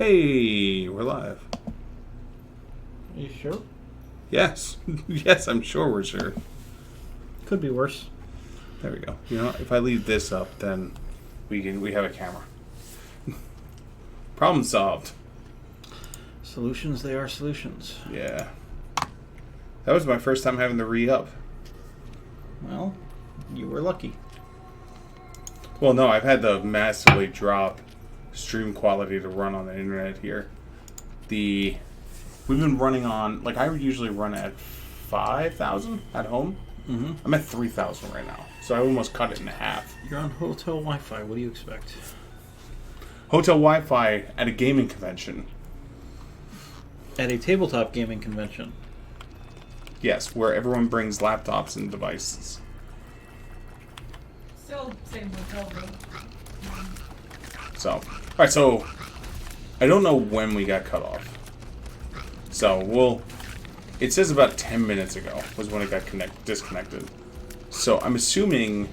Hey, we're live. Are you sure? Yes. Yes, I'm sure we're sure. Could be worse. There we go. You know, if I leave this up, then we have a camera. Problem solved. Solutions, they are solutions. Yeah. That was my first time having to re-up. Well, you were lucky. Well, no, I've had to massively drop stream quality to run on the internet here. We've been running on, like, I usually run at 5,000 at home. Mm-hmm. I'm at 3,000 right now, so I almost cut it in half. You're on hotel Wi-Fi. What do you expect? Hotel Wi-Fi at a gaming convention. At a tabletop gaming convention. Yes, where everyone brings laptops and devices. Still same hotel room. So, alright, so I don't know when we got cut off. So, it says about 10 minutes ago was when it got disconnected. So, I'm assuming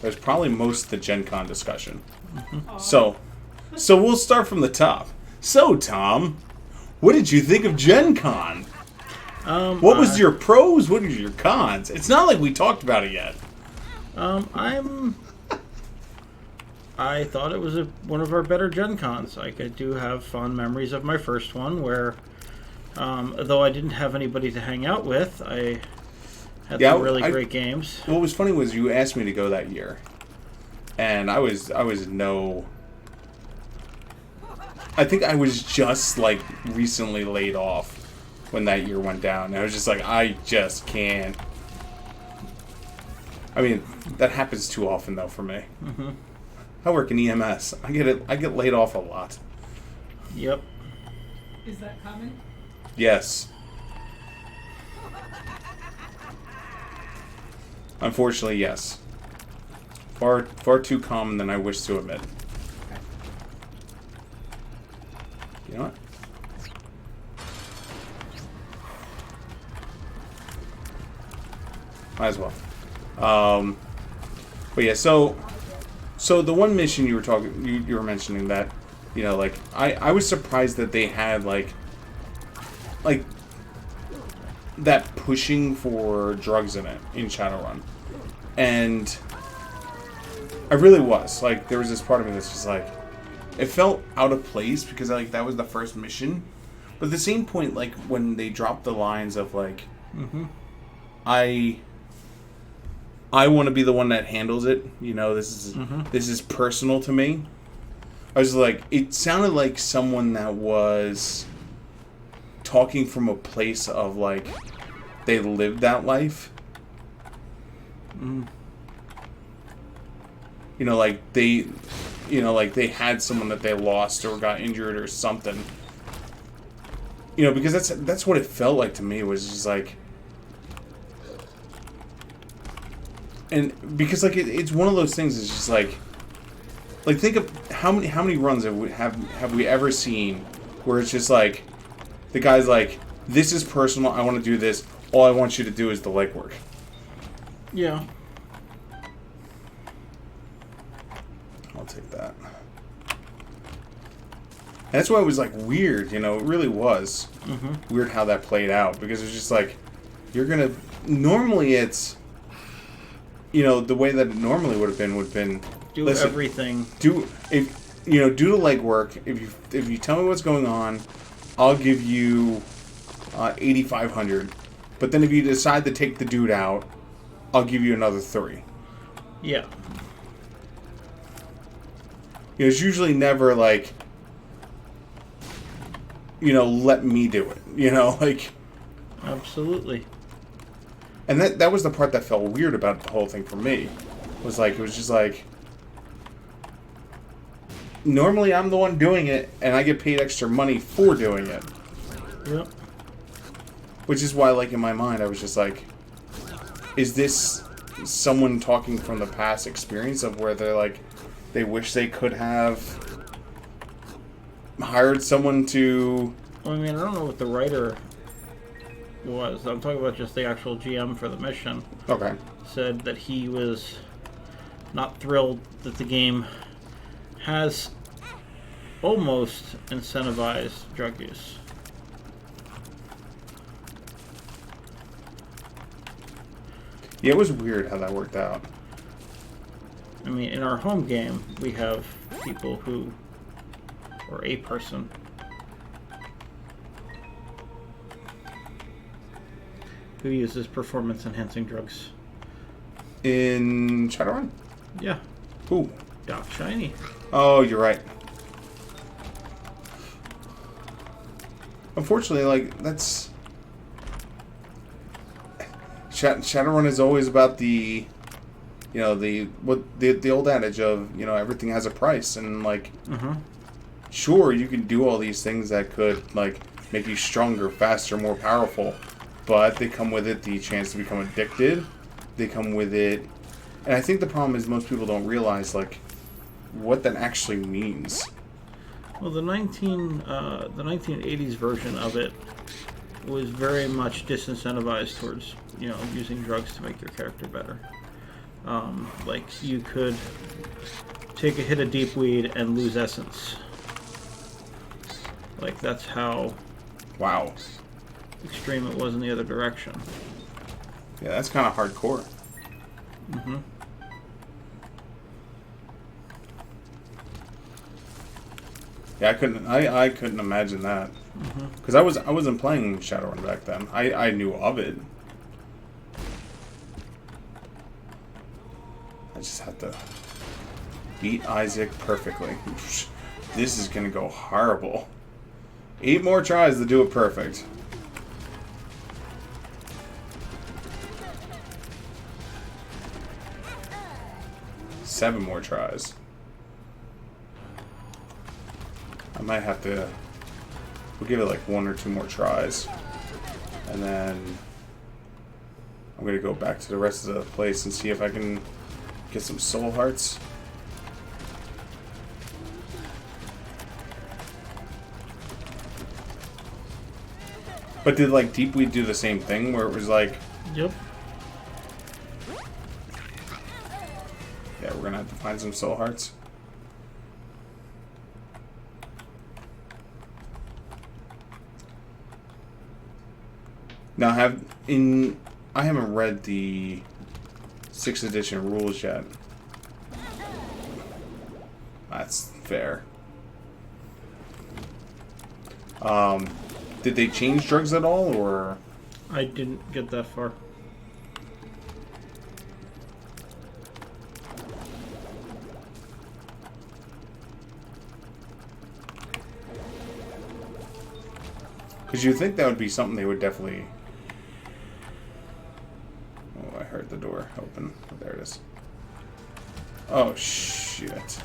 it was probably most of the Gen Con discussion. Mm-hmm. So we'll start from the top. So, Tom, what did you think of Gen Con? What was your pros? What were your cons? It's not like we talked about it yet. I thought it was one of our better Gen Cons. I do have fond memories of my first one where, though I didn't have anybody to hang out with, I had some really great games. What was funny was you asked me to go that year, and I think I was just like recently laid off when that year went down. And I was just like, I just can't. I mean, that happens too often though for me. Mm-hmm. I work in EMS. I get laid off a lot. Yep. Is that common? Yes. Unfortunately, yes. Far too common than I wish to admit. You know what? Might as well. But yeah, so the one mission you were mentioning that, you know, like I was surprised that they had like that pushing for drugs in it in Shadowrun, and I really was like, there was this part of me that's just like, it felt out of place because like that was the first mission, but at the same point, like when they dropped the lines of like, mm-hmm. I want to be the one that handles it. You know, this is personal to me. I was like, it sounded like someone that was talking from a place of like they lived that life. Mm. You know, like they had someone that they lost or got injured or something. You know, because that's what it felt like to me. It was just like. And because like it's one of those things. It's just like think of how many runs have we ever seen where it's just like the guy's like, this is personal. I want to do this. All I want you to do is the legwork. Yeah. I'll take that. And that's why it was like weird. You know, it really was weird how that played out, because it's just like normally it's. You know, the way that it normally would have been do everything. Do the legwork. If you tell me what's going on, I'll give you 8,500. But then if you decide to take the dude out, I'll give you another 3. Yeah. You know, it's usually never like, you know, let me do it. You know, like. Absolutely. And that was the part that felt weird about the whole thing for me. It was just like, normally I'm the one doing it, and I get paid extra money for doing it. Yep. Which is why, like, in my mind, I was just like, is this someone talking from the past experience of where they're like, they wish they could have hired someone to... Well, I mean, I don't know what the writer... was. I'm talking about just the actual GM for the mission. Okay. Said that he was not thrilled that the game has almost incentivize drug use. Yeah, it was weird how that worked out. I mean, in our home game, we have people who, or a person, who uses performance-enhancing drugs. In Shadowrun? Yeah, Who? Doc Shiny. Oh, you're right. Unfortunately, like, that's... Shadowrun is always about the... You know, the old adage of, you know, everything has a price. And, like, sure, you can do all these things that could, like, make you stronger, faster, more powerful. But they come with it the chance to become addicted. They come with it... And I think the problem is most people don't realize, like, what that actually means. Well, the 1980s version of it was very much disincentivized towards, you know, using drugs to make your character better. Like, you could take a hit of deep weed and lose essence. Like, that's how Wow. extreme it was in the other direction. Yeah, that's kind of hardcore. Mm-hmm. Yeah, I couldn't imagine that. Because I wasn't playing Shadowrun back then. I knew of it. I just had to beat Isaac perfectly. This is gonna go horrible. 8 more tries to do it perfect. Seven more tries. I might have to... We'll give it like 1 or 2 more tries. And then... I'm going to go back to the rest of the place and see if I can get some soul hearts. But did like Deepweed do the same thing where it was like... Yep. Yeah, we're going to have to find some soul hearts. Now, I haven't read the 6th edition rules yet. That's fair. Did they change drugs at all, or? I didn't get that far. Because you think that would be something they would definitely... Oh, I heard the door open. Oh, there it is. Oh, shit.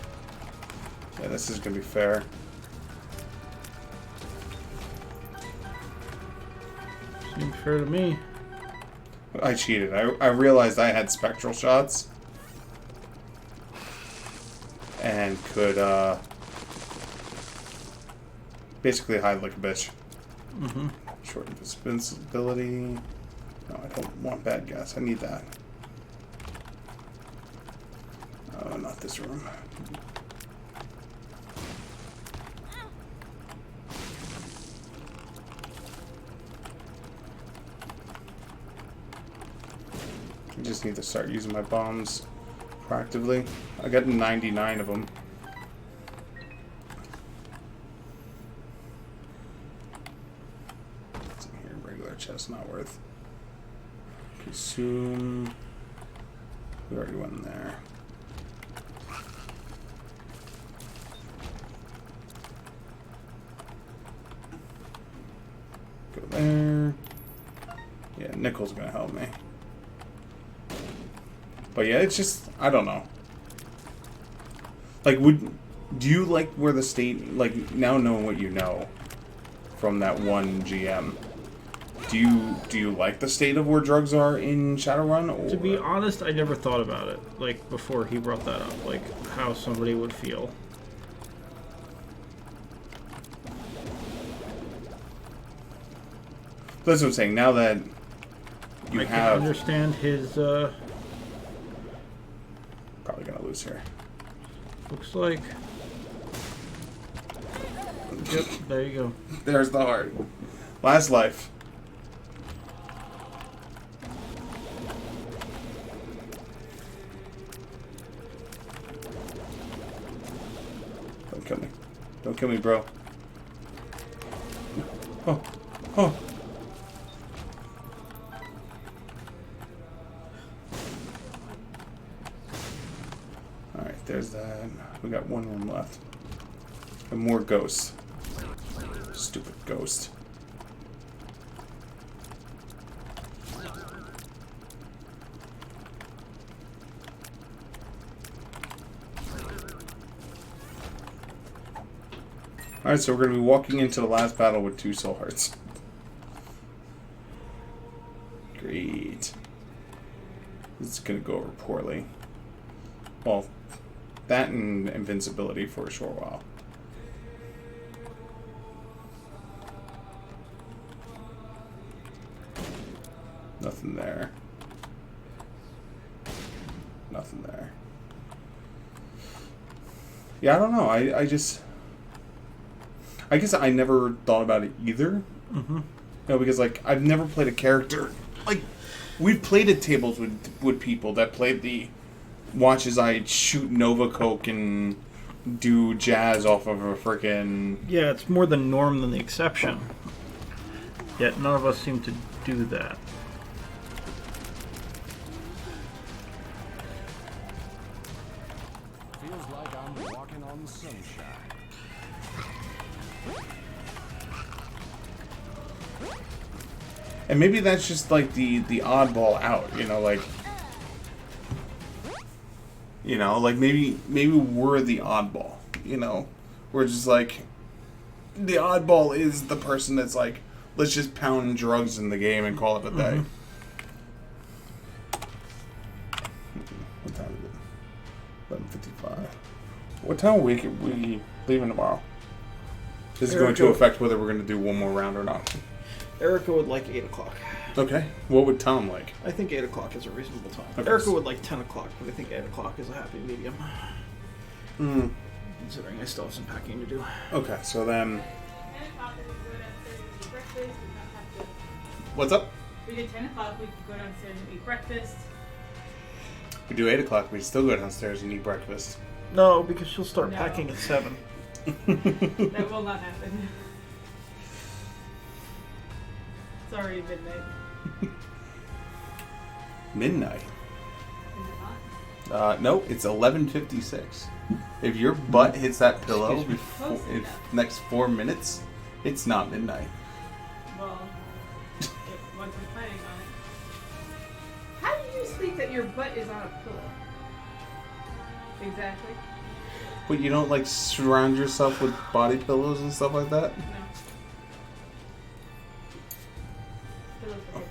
Yeah, this is going to be fair. Seems fair to me. I cheated. I realized I had spectral shots. And could, basically hide like a bitch. Mm-hmm. Short invincibility. No, I don't want bad gas. I need that. Oh, not this room. I just need to start using my bombs proactively. I got 99 of them. What's in here? Regular chest, not worth. Consume. We already went in there. Go there. Yeah, nickel's gonna help me. But yeah, it's just, I don't know. Like, do you like where the state, like, now knowing what you know from that one GM, do you like the state of where drugs are in Shadowrun? Or? To be honest, I never thought about it, like, before he brought that up, like, how somebody would feel. That's what I'm saying, now that you I have... can understand his, Probably gonna lose here. looks like... Yep, there you go. There's the heart. Last life. Don't kill me. Don't kill me, bro. Oh. Oh. Alright, there's that. We got one room left. And more ghosts. Stupid ghost. Alright, so we're going to be walking into the last battle with 2 soul hearts. Great. This is going to go over poorly. Well, that and invincibility for a short while. Nothing there. Nothing there. Yeah, I don't know. I guess I never thought about it either. Mm-hmm. No, because like I've never played a character like we've played at tables with people that played the watch as I shoot Nova Coke and do jazz off of a frickin'... Yeah, it's more the norm than the exception. Yet none of us seem to do that. Feels like I'm walking on sunshine. And maybe that's just like the oddball out, you know, like maybe we're the oddball, you know. We're just like the oddball is the person that's like, let's just pound drugs in the game and call it a day. Mm-hmm. What time is it? 11:55. What time are we leaving tomorrow? This is going to affect whether we're going to do one more round or not. Erica would like 8 o'clock. Okay. What would Tom like? I think 8 o'clock is a reasonable time. Okay. Erica would like 10 o'clock, but I think 8 o'clock is a happy medium. Hmm. Considering I still have some packing to do. Okay, so then... What's up? We did 10 o'clock, we could go downstairs and eat breakfast. We do 8 o'clock, we still go downstairs and eat breakfast. No, because she'll start No. packing at 7. That will not happen. It's already midnight. Midnight? Is it not? No, it's 11:56. If your butt hits that pillow Excuse me. before, Close if enough. next 4 minutes, it's not midnight. Well, it wasn't planning on it. How do you sleep that your butt is on a pillow? Exactly. But you don't like surround yourself with body pillows and stuff like that? No. Pillows are good.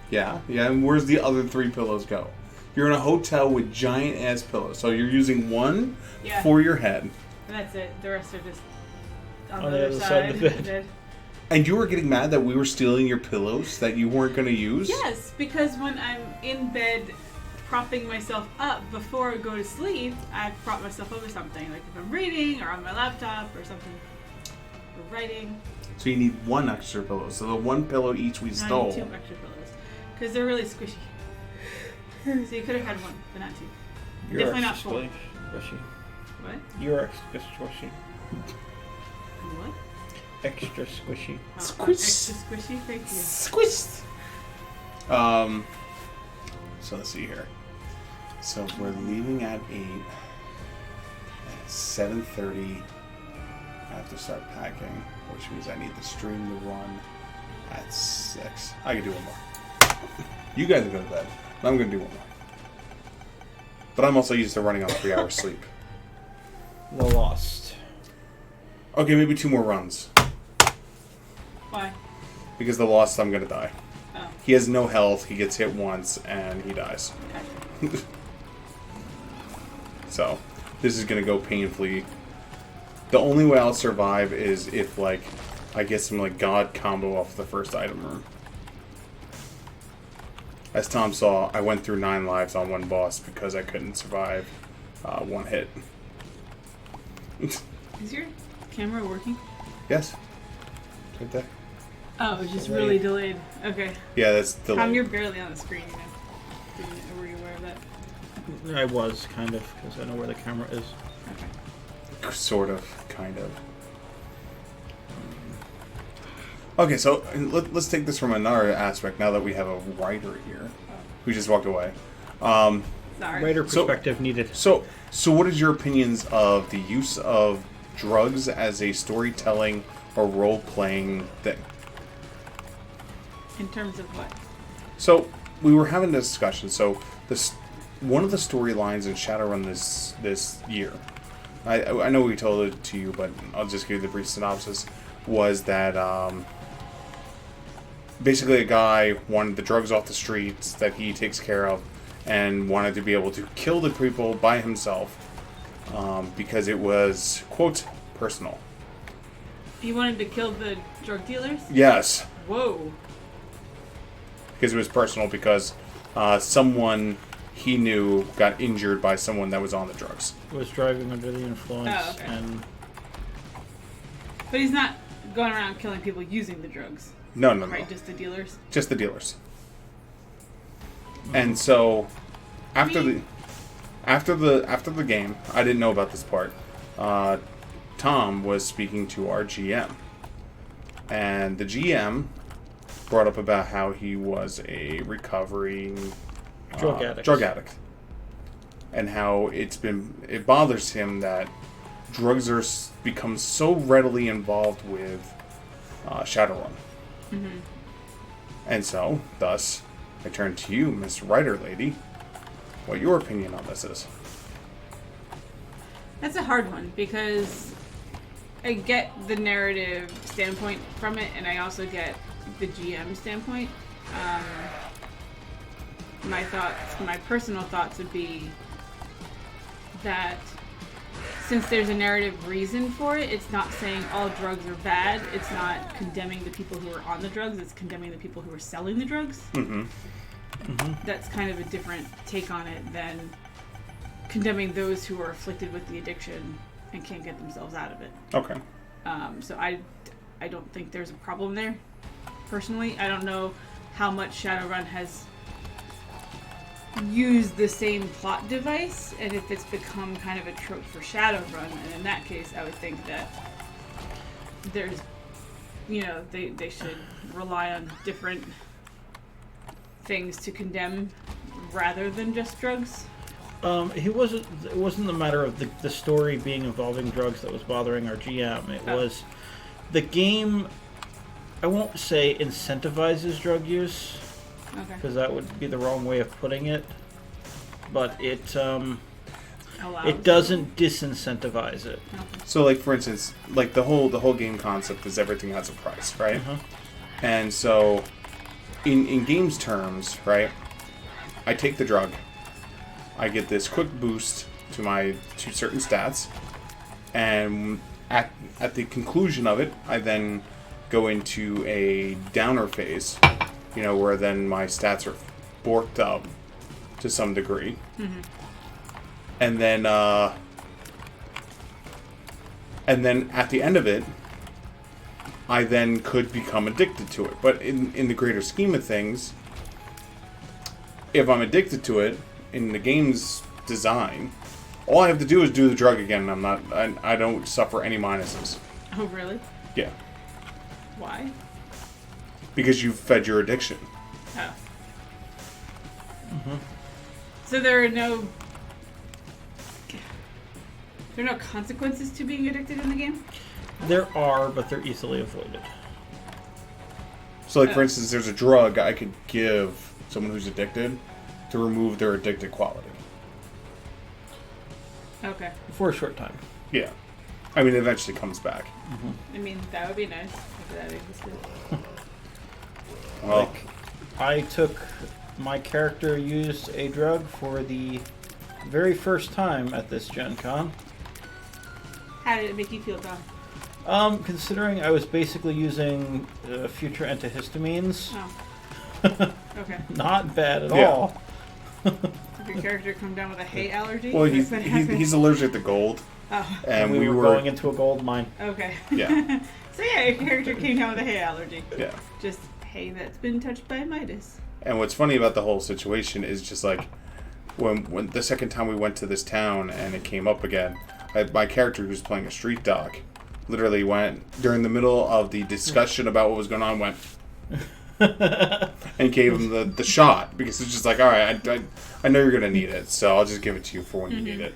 Yeah, and where's the other 3 pillows go? You're in a hotel with giant ass pillows, so you're using one Yeah. for your head, And that's it. The rest are just on, On the other side. of the bed. Dead. and you were getting mad that we were stealing your pillows that you weren't going to use? Yes, because when I'm in bed propping myself up before I go to sleep, I prop myself over something. Like if I'm reading or on my laptop or something. Or writing. So you need 1 extra pillow. So the 1 pillow each we No, I stole. need 2 extra pillows. Because they're really squishy. So you could have had 1, but not 2. You're Definitely not extra 4. squishy. What? You're extra squishy. What? Extra squishy. Oh, Squish. extra squishy? Thank you. Squished. So let's see here. So if we're leaving at 8. At 7:30, I have to start packing, which means I need the stream to run at 6. I can do one more. You guys go to bed. I'm going to do one more. But I'm also used to running on 3 hours sleep. The Lost. Okay, maybe 2 more runs. Why? Because the Lost, I'm going to die. Oh. He has no health, he gets hit once, and he dies. Okay. So, this is going to go painfully. The only way I'll survive is if, like, I get some, like, God combo off the first item room. As Tom saw, I went through 9 lives on 1 boss because I couldn't survive 1 hit. Is your camera working? Yes. Right there. Oh, it was just really delayed. Okay. Yeah, that's delayed. Tom, you're barely on the screen. Were you aware of that? I was, kind of, because I know where the camera is. Okay. Sort of, kind of. Okay, so let's take this from another aspect now that we have a writer here who just walked away. Sorry. Writer perspective needed. So what is your opinions of the use of drugs as a storytelling or role-playing thing? In terms of what? So we were having a discussion. So one of the storylines in Shadowrun this year, I know we told it to you, but I'll just give you the brief synopsis, was that basically a guy wanted the drugs off the streets that he takes care of and wanted to be able to kill the people by himself because it was, quote, personal. You wanted to kill the drug dealers? Yes. Whoa. Because it was personal because someone he knew got injured by someone that was on the drugs. Was driving under the influence. Oh, okay. And But he's not going around killing people using the drugs. No. Right, just the dealers? Just the dealers. And so after the game, I didn't know about this part. Tom was speaking to our GM, and the GM brought up about how he was a recovering drug addict, and how it bothers him that drugs are become so readily involved with Shadowrun. Mm-hmm. And so, thus, I turn to you, Miss Writer Lady, what your opinion on this is. That's a hard one because I get the narrative standpoint from it, and I also get the GM standpoint. My personal thoughts would be that since there's a narrative reason for it, it's not saying all drugs are bad. It's not condemning the people who are on the drugs. It's condemning the people who are selling the drugs. Mm-hmm. Mm-hmm. That's kind of a different take on it than condemning those who are afflicted with the addiction and can't get themselves out of it. Okay. So I don't think there's a problem there. Personally, I don't know how much Shadowrun has used the same plot device and if it's become kind of a trope for Shadowrun. And in that case, I would think that there's, they should rely on different things to condemn rather than just drugs. It wasn't the matter of the story being involving drugs that was bothering our GM. It was the game, I won't say incentivizes drug use, because that would be the wrong way of putting it, but it doesn't disincentivize it. Okay. So, like, for instance, like the whole game concept is everything has a price, right? Uh-huh. And so, in games terms, right, I take the drug, I get this quick boost to certain stats, and at the conclusion of it, I then go into a downer phase, where then my stats are borked up to some degree. Mm-hmm. And then at the end of it, I then could become addicted to it. But in the greater scheme of things, if I'm addicted to it in the game's design, all I have to do is do the drug again. I don't suffer any minuses. Oh, really? Yeah. Why? Because you've fed your addiction. Oh. Mm-hmm. So there are no consequences to being addicted in the game? There are, but they're easily avoided. So, like, for instance, there's a drug I could give someone who's addicted to remove their addicted quality. Okay. For a short time. Yeah. I mean, it eventually comes back. Mm-hmm. I mean, that would be nice if that existed. Well, My character used a drug for the very first time at this Gen Con. How did it make you feel, Tom? Considering I was basically using future antihistamines. Oh. Okay. Not bad at Yeah. all. Good your character come down with a hay allergy? Well, What's that happen? he's allergic to gold, Oh, and we were going into a gold mine. okay. Yeah. So yeah, your character came down with a hay allergy. Yeah. Just hay that's been touched by Midas. And what's funny about the whole situation is just like when the second time we went to this town and it came up again, my character who's playing a street dog literally went during the middle of the discussion about what was going on, went and gave him the shot because it's just like, all right, I know you're gonna need it, so I'll just give it to you for when you need it.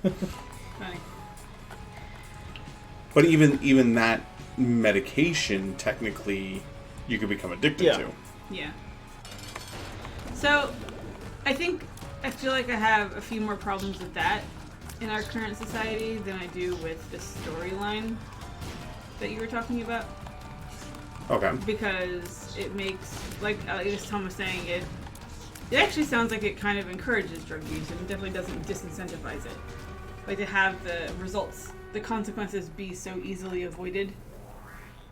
Funny. But even that medication, technically, you could become addicted to. Yeah. So, I feel like I have a few more problems with that in our current society than I do with the storyline that you were talking about. Okay. Because it makes, like as Tom was saying, it actually sounds like it kind of encourages drug use and it definitely doesn't disincentivize it. Like to have the results, the consequences be so easily avoided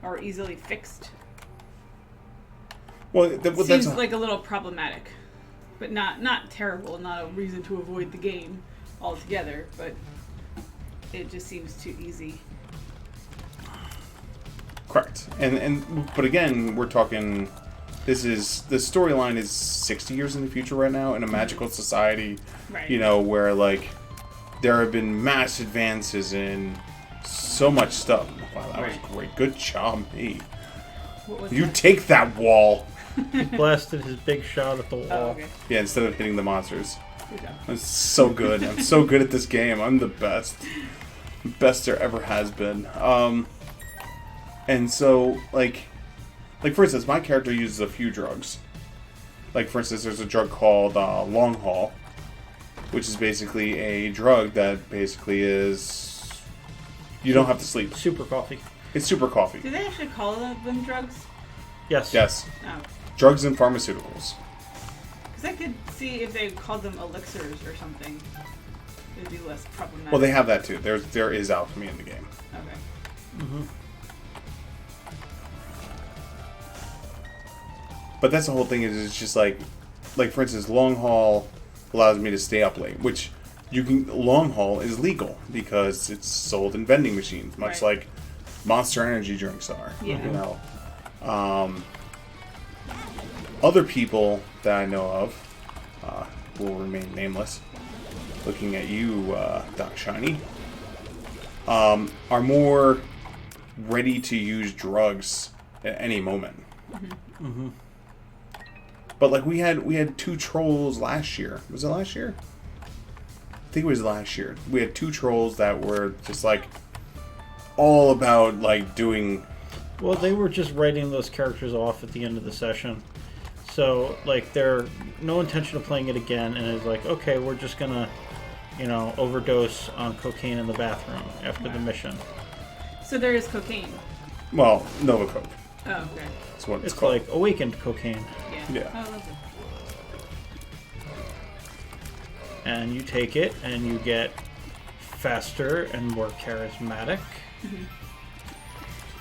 or easily fixed. Well, Seems like a little problematic, but not terrible, not a reason to avoid the game altogether, but it just seems too easy. Correct. But again, we're talking, the storyline is 60 years in the future right now in a magical society, Right. you know, where like there have been mass advances in so much stuff. Wow, that was great. Good job, me. What was You that? take that wall. He blasted his big shot at the wall. Oh, okay. Yeah, instead of hitting the monsters. Good job. I'm so good. I'm so good at this game. I'm the best. Best there ever has been. And so, like for instance, my character uses a few drugs. Like, for instance, there's a drug called Long Haul, which is basically a drug that basically is... You don't have to sleep. Super coffee. It's super coffee. Do they actually call them drugs? Yes. Yes. No. Drugs and pharmaceuticals. Because I could see if they called them elixirs or something, it'd be less problematic. Well, they have that too. There is alchemy in the game. Okay. Mm-hmm. But that's the whole thing, is it's just like for instance, Long Haul allows me to stay up late, which Long Haul is legal because it's sold in vending machines, much Right. like Monster Energy drinks are. Yeah. You know, other people that I know of will remain nameless. Looking at you, Doc Shiny, are more ready to use drugs at any moment. Mm-hmm. Mm-hmm. But like we had 2 trolls last year. Was it last year? I think it was last year. We had 2 trolls that were just like all about like doing. Well, they were just writing those characters off at the end of the session. So, like, they're no intention of playing it again, and it's like, okay, we're just gonna, overdose on cocaine in the bathroom after the mission. So there is cocaine. Well, Nova Coke. Oh, okay. That's what it's It's called. like awakened cocaine. Yeah. Yeah. Oh, lovely. And you take it, and you get faster and more charismatic.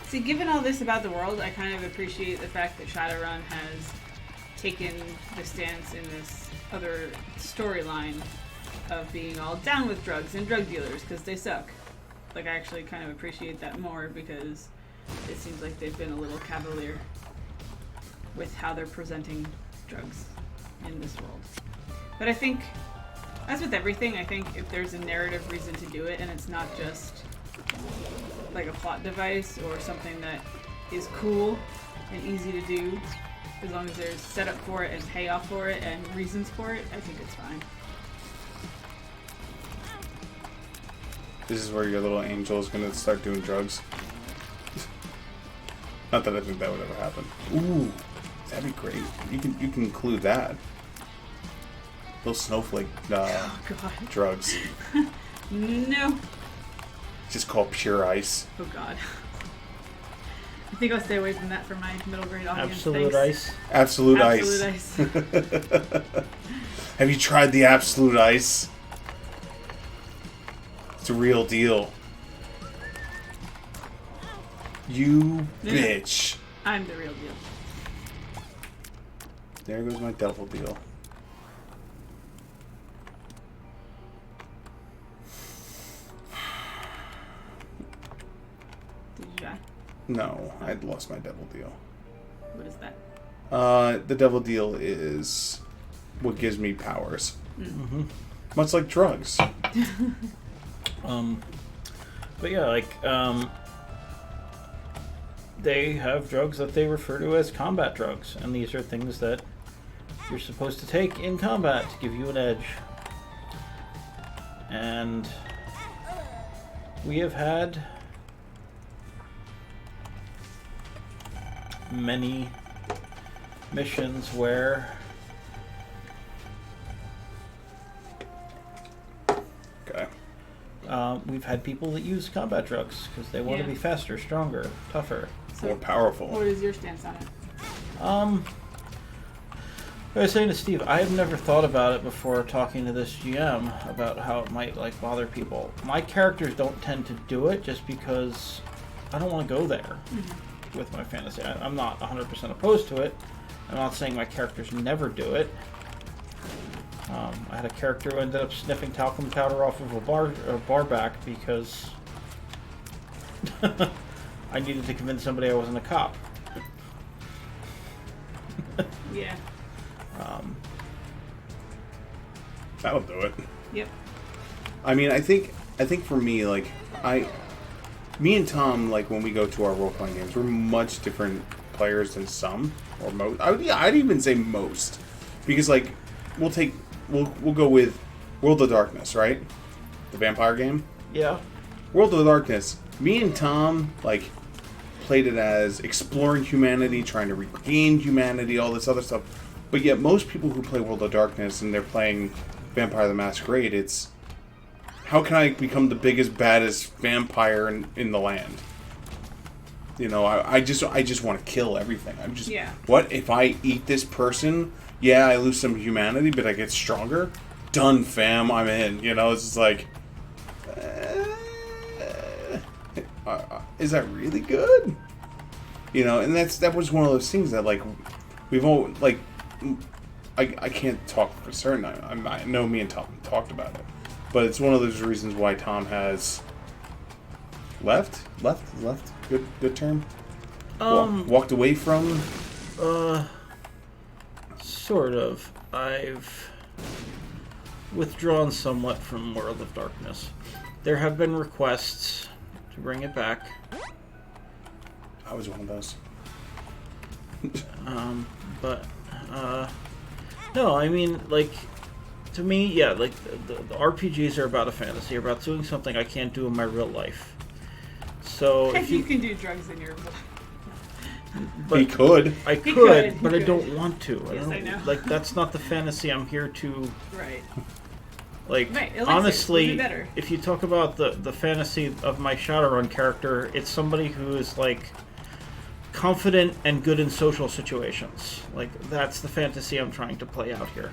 See, given all this about the world, I kind of appreciate the fact that Shadowrun has taken the stance in this other storyline of being all down with drugs and drug dealers because they suck. Like, I actually kind of appreciate that more because it seems like they've been a little cavalier with how they're presenting drugs in this world. But I think, as with everything, I think if there's a narrative reason to do it and it's not just like a plot device or something that is cool and easy to do, as long as there's setup for it and payoff for it and reasons for it, I think it's fine. This is where your little angel is gonna start doing drugs. Not that I think that would ever happen. Ooh, that'd be great. You can include that. Little snowflake Oh god. drugs. No. Just called pure ice. Oh god. I think I'll stay away from that for my middle grade audience. Absolute Thanks. ice. Absolute Absolute ice. ice. Have you tried the absolute ice? It's a real deal. You Yeah. bitch. I'm the real deal. There goes my devil deal. No, I'd lost my devil deal. What is that? The devil deal is what gives me powers. Mm-hmm. Much like drugs. But yeah, like, they have drugs that they refer to as combat drugs, and these are things that you're supposed to take in combat to give you an edge. And we have had many missions where Okay. we've had people that use combat drugs because they want to Yeah. be faster, stronger, tougher. So, More powerful. what is your stance on it? I was saying to Steve, I have never thought about it before talking to this GM about how it might like bother people. My characters don't tend to do it just because I don't want to go there with my fantasy. I'm not 100% opposed to it. I'm not saying my characters never do it. I had a character who ended up sniffing talcum powder off of a bar back because I needed to convince somebody I wasn't a cop. Yeah. That'll do it. Yep. I mean, I think for me, like, me and Tom, like, when we go to our role-playing games, we're much different players than some, or most. I'd even say most. Because, like, we'll go with World of Darkness, right? The vampire game? Yeah. World of Darkness, me and Tom, like, played it as exploring humanity, trying to regain humanity, all this other stuff. But yet, most people who play World of Darkness and they're playing Vampire the Masquerade, it's how can I become the biggest, baddest vampire in the land? You know, I just want to kill everything. I'm just, Yeah. what if I eat this person? Yeah, I lose some humanity, but I get stronger. Done, fam. I'm in. You know, it's just like, is that really good? You know, and that was one of those things that, like, we've all, like, I can't talk for certain. I know me and Tom talked about it, but it's one of those reasons why Tom has left. Good term. Walked away from. Sort of. I've withdrawn somewhat from World of Darkness. There have been requests to bring it back. I was one of those. But no, I mean, like, to me, yeah, like, the RPGs are about a fantasy, about doing something I can't do in my real life. So if You can do drugs in your. He could. I He could, could, but he I could. don't want to. Yes, I know. Like, that's not the fantasy I'm here to. Right. Like, Right, elixirs would honestly, be better. if you talk about the fantasy of my Shadowrun character, it's somebody who is, like, confident and good in social situations. Like, that's the fantasy I'm trying to play out here.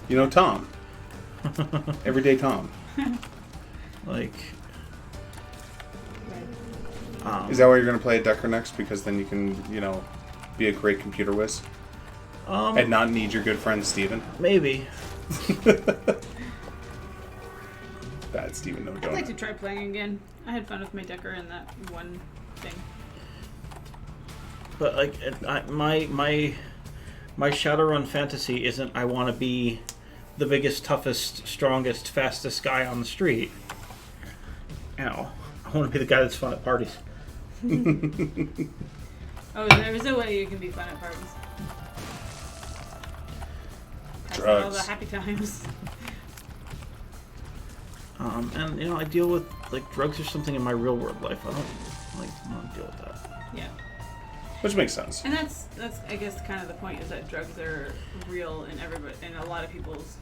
You know, Tom. Everyday Tom. Like, Is that why you're going to play a Decker next? Because then you can, you know, be a great computer whiz? And not need your good friend Steven? maybe. Bad Steven, no I'd donut. like to try playing again. I had fun with my Decker in that one thing. But, like, my Shadowrun fantasy isn't I want to be the biggest, toughest, strongest, fastest guy on the street. You know, I want to be the guy that's fun at parties. Oh, there's a way you can be fun at parties. Pass out all Drugs. the happy times. And, you know, I deal with, like, drugs are something in my real world life. I don't, like, want to deal with that. Yeah. Which makes sense. And that's I guess kind of the point is that drugs are real in a lot of people's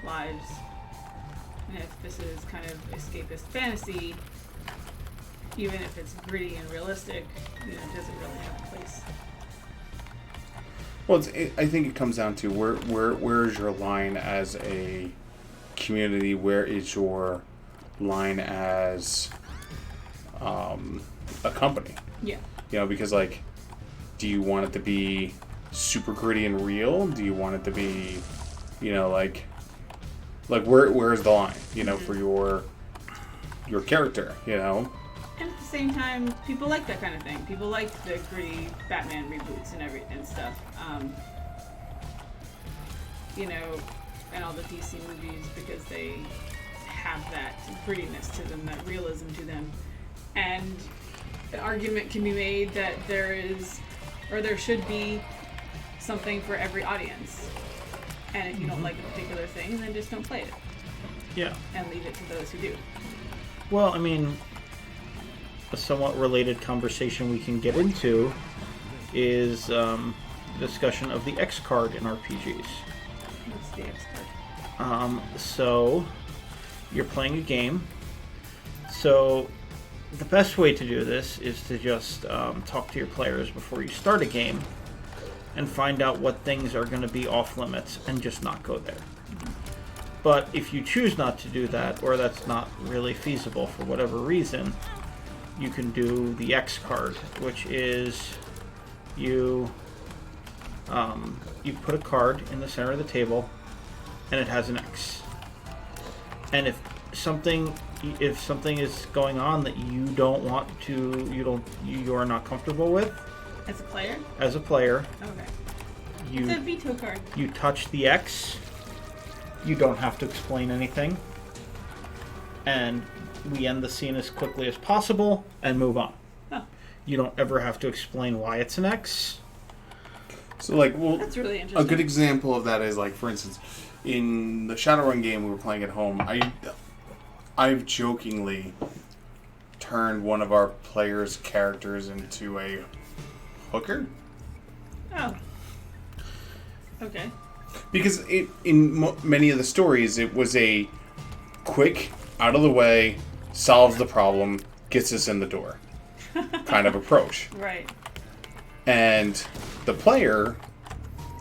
lives. And if this is kind of escapist fantasy, even if it's gritty and realistic, you know, does it really have a place? Well, I think it comes down to where is your line as a community? Where is your line as a company? Yeah. You know, because, like, do you want it to be super gritty and real? Do you want it to be, you know, like where's the line? You know, for your character. You know. And same time, people like that kind of thing. People like the gritty Batman reboots and stuff. You know, and all the DC movies because they have that grittiness to them, that realism to them. And an argument can be made that there is, or there should be, something for every audience. And if you don't like a particular thing, then just don't play it. Yeah. And leave it to those who do. Well, I mean, a somewhat related conversation we can get into is discussion of the X card in RPGs. What's the X card? So you're playing a game. So the best way to do this is to just talk to your players before you start a game and find out what things are going to be off limits and just not go there. But if you choose not to do that, or that's not really feasible for whatever reason, you can do the X card, which is you put a card in the center of the table, and it has an X. And if something is going on that you don't want to, you are not comfortable with, as a player, Okay. you It's a veto card. you touch the X. You don't have to explain anything, and we end the scene as quickly as possible and move on. Oh. You don't ever have to explain why it's an X. So, like, well, That's really interesting. a good example of that is, like, for instance, in the Shadowrun game we were playing at home, I've jokingly turned one of our players' characters into a hooker. Oh. Okay. Because in many of the stories, it was a quick, out of the way, solves the problem, gets us in the door kind of approach. Right. And the player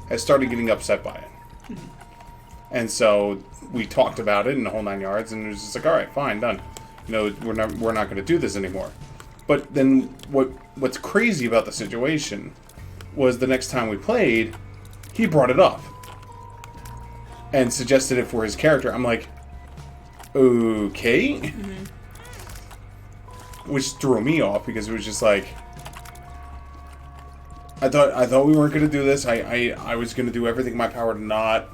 has started getting upset by it. And so we talked about it in the whole 9 yards, and it was just like, all right, fine, done. You know, we're not going to do this anymore. But then what's crazy about the situation was the next time we played, he brought it up and suggested it for his character. I'm like, okay. Mm-hmm. Which threw me off because it was just like, I thought we weren't going to do this. I was going to do everything in my power to not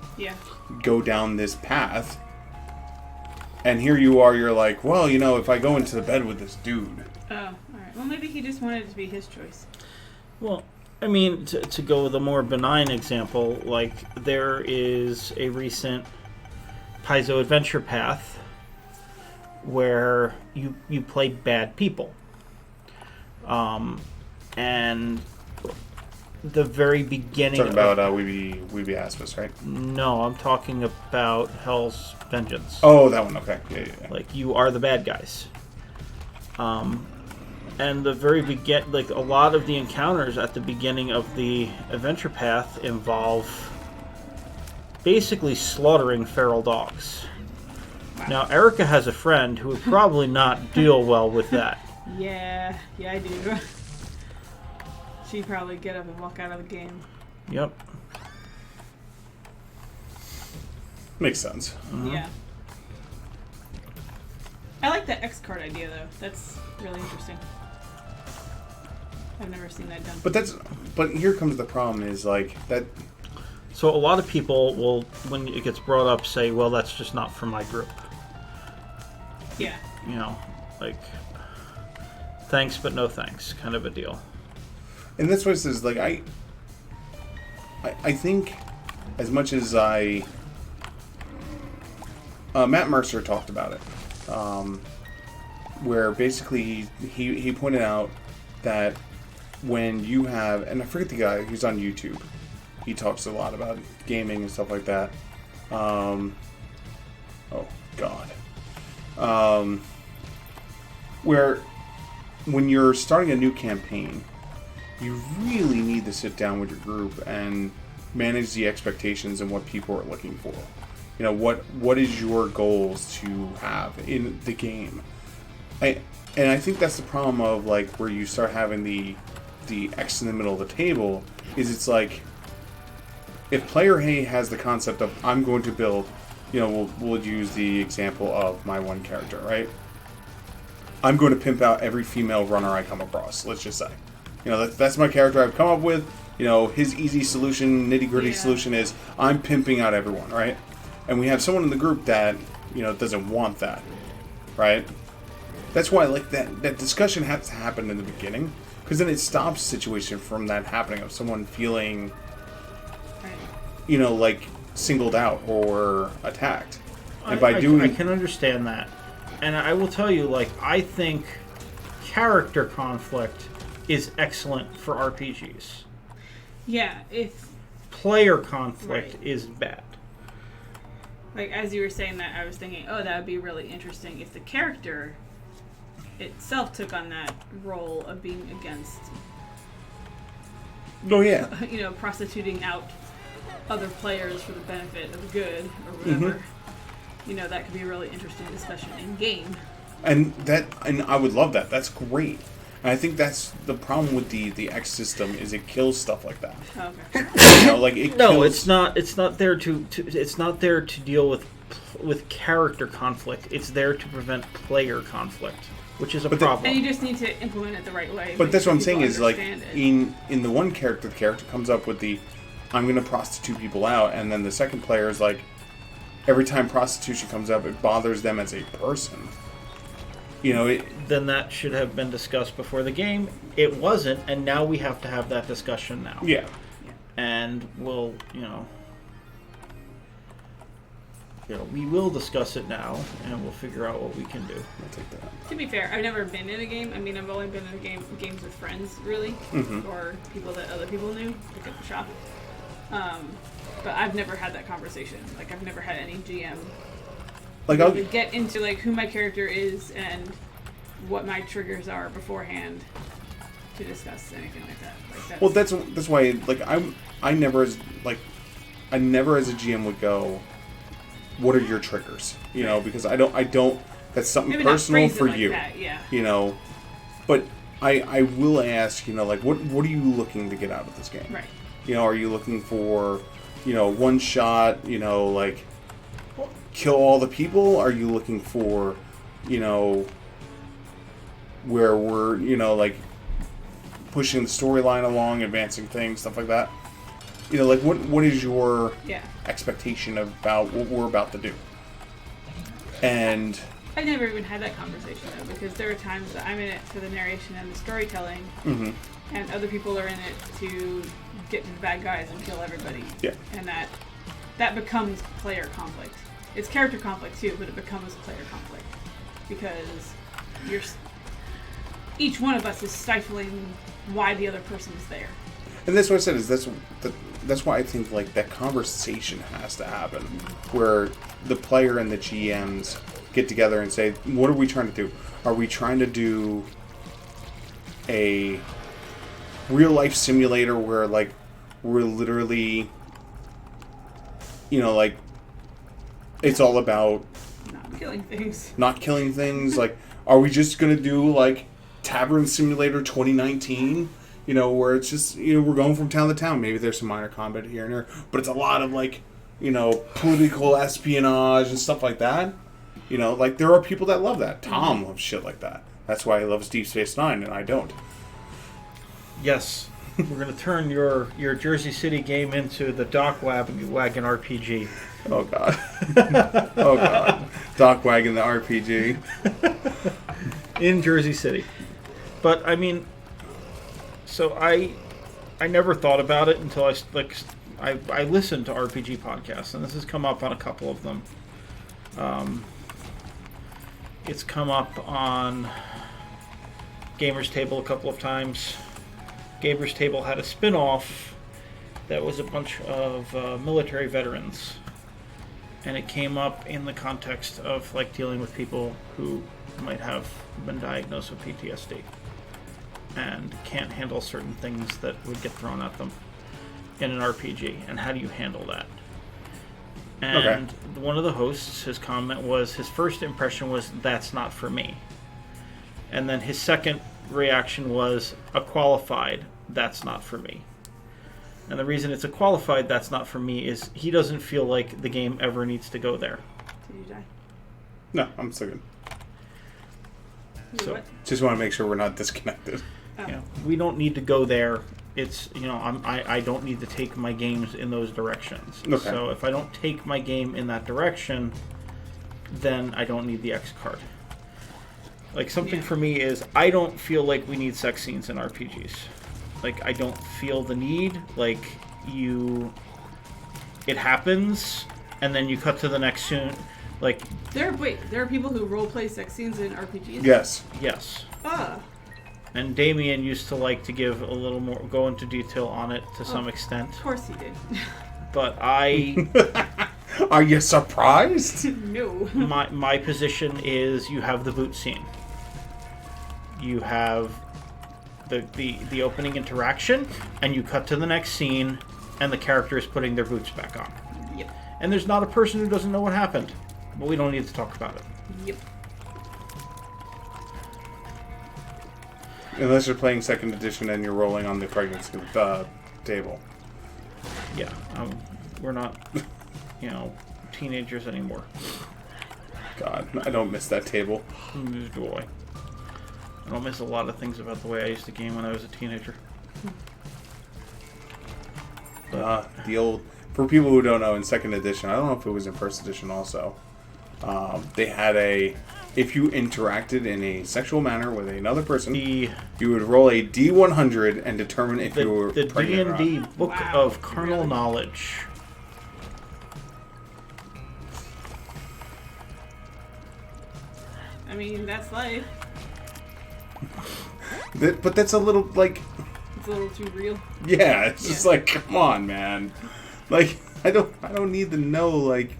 go down this path. And here you are, you're like, well, you know, if I go into the bed with this dude. Oh, alright. Well, maybe he just wanted it to be his choice. Well, I mean, to go with a more benign example, like there is a recent Paizo Adventure Path where you play bad people. And the very beginning... Talking about Weeby Aspis, right? No, I'm talking about Hell's Vengeance. Oh, that one, okay. Yeah. Like, you are the bad guys. And the very like a lot of the encounters at the beginning of the adventure path involve basically slaughtering feral dogs. Now, Erica has a friend who would probably not deal well with that. Yeah, I do. She'd probably get up and walk out of the game. Yep. Makes sense. Mm-hmm. Yeah. I like that X card idea, though. That's really interesting. I've never seen that done. But here comes the problem is like that. So a lot of people will, when it gets brought up, say, well, that's just not for my group. Yeah. You know, like, thanks but no thanks kind of a deal. And that's what it says, like, I think as much as Matt Mercer talked about it, where basically he pointed out that when you have, and I forget the guy, he's on YouTube, he talks a lot about gaming and stuff like that. Oh God. Where when you're starting a new campaign, you really need to sit down with your group and manage the expectations and what people are looking for. You know, what is your goals to have in the game? I think that's the problem of like where you start having the X in the middle of the table is it's like if player A has the concept of I'm going to build, you know, we'll use the example of my one character, right? I'm going to pimp out every female runner I come across. Let's just say, that's my character I've come up with. His easy solution, nitty gritty solution is I'm pimping out everyone, right? And we have someone in the group that doesn't want that, right? That's why like that discussion has to happen in the beginning, because then it stops the situation from that happening of someone feeling, like singled out or attacked. And by doing, I can understand that. And I will tell you, like, I think character conflict is excellent for RPGs. Yeah, if player conflict is bad. Like, as you were saying that, I was thinking, that would be really interesting if the character itself took on that role of being against, prostituting out other players for the benefit of the good or whatever. That could be a really interesting discussion in game. And I would love that. That's great. And I think that's the problem with the X system is it kills stuff like that. Okay. It's not. It's not there to. It's not there to deal with character conflict. It's there to prevent player conflict, which is a problem. And you just need to implement it the right way. But that's what I'm saying is like in the one character, the character comes up with I'm going to prostitute people out, and then the second player is like, every time prostitution comes up, it bothers them as a person. Then that should have been discussed before the game. It wasn't, and now we have to have that discussion now. Yeah. And we'll, we will discuss it now, and we'll figure out what we can do. I'll take that. To be fair, I've never been in a game. I mean, I've only been in games with friends, really, or people that other people knew, like at the shop. But I've never had that conversation. Like, I've never had any GM really get into like who my character is and what my triggers are beforehand to discuss anything like that. Well, that's why like I never as a GM would go, what are your triggers? Because I don't. That's something maybe personal for like you. That, yeah. But I will ask. Like what are you looking to get out of this game? Right. Are you looking for one shot? Like kill all the people? Are you looking for where we're like pushing the storyline along, advancing things, stuff like that? Like what is your expectation about what we're about to do? And I never even had that conversation though, because there are times that I'm in it for the narration and the storytelling, and other people are in it to get to the bad guys and kill everybody. Yeah. And that becomes player conflict. It's character conflict too, but it becomes player conflict because each one of us is stifling why the other person is there. And that's what I said is that's why I think like that conversation has to happen, where the player and the GMs get together and say, what are we trying to do? Are we trying to do a real life simulator where like we're literally like it's all about not killing things? Like, are we just gonna do like Tavern Simulator 2019? Where it's just we're going from town to town. Maybe there's some minor combat here and there, but it's a lot of like political espionage and stuff like that. Like there are people that love that. Tom loves shit like that. That's why he loves Deep Space Nine, and I don't. Yes. We're going to turn your Jersey City game into the Dock Wagon RPG. Oh, God. Oh, God. Dock Wagon, the RPG. In Jersey City. But, I mean, so I never thought about it until I listened to RPG podcasts, and this has come up on a couple of them. It's come up on Gamers Table a couple of times. Gamers Table had a spin-off that was a bunch of military veterans, and it came up in the context of like dealing with people who might have been diagnosed with PTSD and can't handle certain things that would get thrown at them in an RPG, and how do you handle that? And one of the hosts, his comment was, his first impression was, that's not for me. And then his second reaction was, a qualified, that's not for me. And the reason it's a qualified, that's not for me, is he doesn't feel like the game ever needs to go there. Did you die? No, I'm still good. So What? Just want to make sure we're not disconnected. Oh. yeah, we don't need to go there. It's I don't need to take my games in those directions. Okay. So if I don't take my game in that direction, then I don't need the X card. Like something Yeah. for me is I don't feel like we need sex scenes in RPGs. Like I don't feel the need. Like it happens and then you cut to the next scene. Like There are people who roleplay sex scenes in RPGs? Yes. yes. Ah. And Damien used to like to give a little more, go into detail on it to some extent. Of course he did. But I, Are you surprised? No. my position is you have the boot scene. You have the opening interaction, and you cut to the next scene, and the character is putting their boots back on. Yep. And there's not a person who doesn't know what happened. But we don't need to talk about it. Yep. Unless you're playing second edition and you're rolling on the pregnancy table. Yeah, we're not, teenagers anymore. God, I don't miss that table. Joy. I don't miss a lot of things about the way I used to game when I was a teenager. The old... For people who don't know, in second edition, I don't know if it was in first edition also, they had if you interacted in a sexual manner with another person, you would roll a D100 and determine if you were the pregnant D&D or not. Book Wow, of Carnal really? Knowledge. I mean, that's life. But that's a little, like... It's a little too real. Yeah, it's just Yeah. like, come on, man. Like, I don't need to know, like...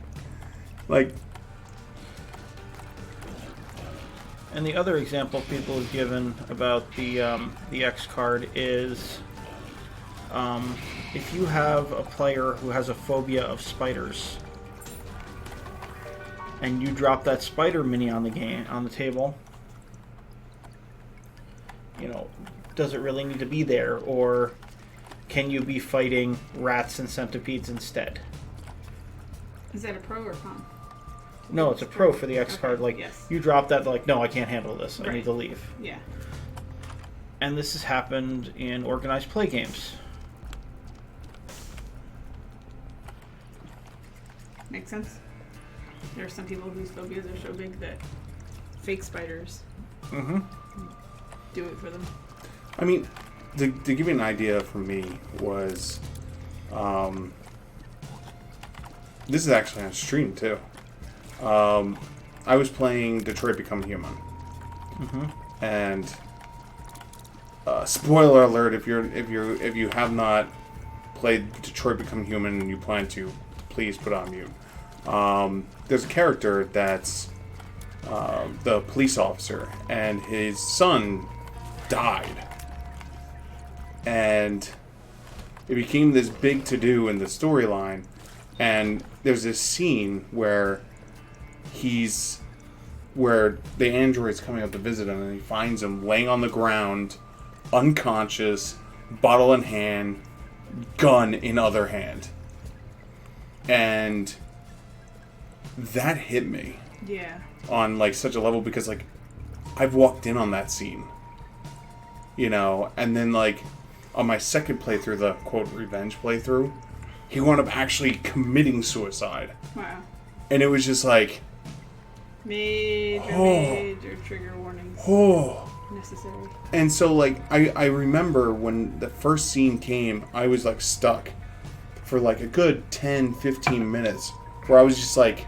And the other example people have given about the X card is if you have a player who has a phobia of spiders and you drop that spider mini on the table, does it really need to be there, or can you be fighting rats and centipedes instead? Is that a pro or con? No, it's a pro for the X Okay, card. Like, yes. you drop that, like, no, I can't handle this. I Right. need to leave. Yeah. And this has happened in organized play games. Makes sense. There are some people whose phobias are so big that fake spiders Mm-hmm. do it for them. I mean, to give you an idea from me was... this is actually on stream, too. I was playing Detroit Become Human. Mm-hmm. And... spoiler alert, if you have not played Detroit Become Human and you plan to, please put on mute. There's a character that's the police officer, and his son died. And it became this big to-do in the storyline, and there's this scene where the android's coming up to visit him, and he finds him laying on the ground, unconscious, bottle in hand, gun in other hand. And that hit me Yeah. on, like, such a level, because, like, I've walked in on that scene. And then, like, on my second playthrough, the, quote, revenge playthrough, he wound up actually committing suicide. Wow. And it was just like, Major trigger warnings oh. necessary. And so, like, I remember when the first scene came, I was, like, stuck for, like, a good 10, 15 minutes, where I was just, like,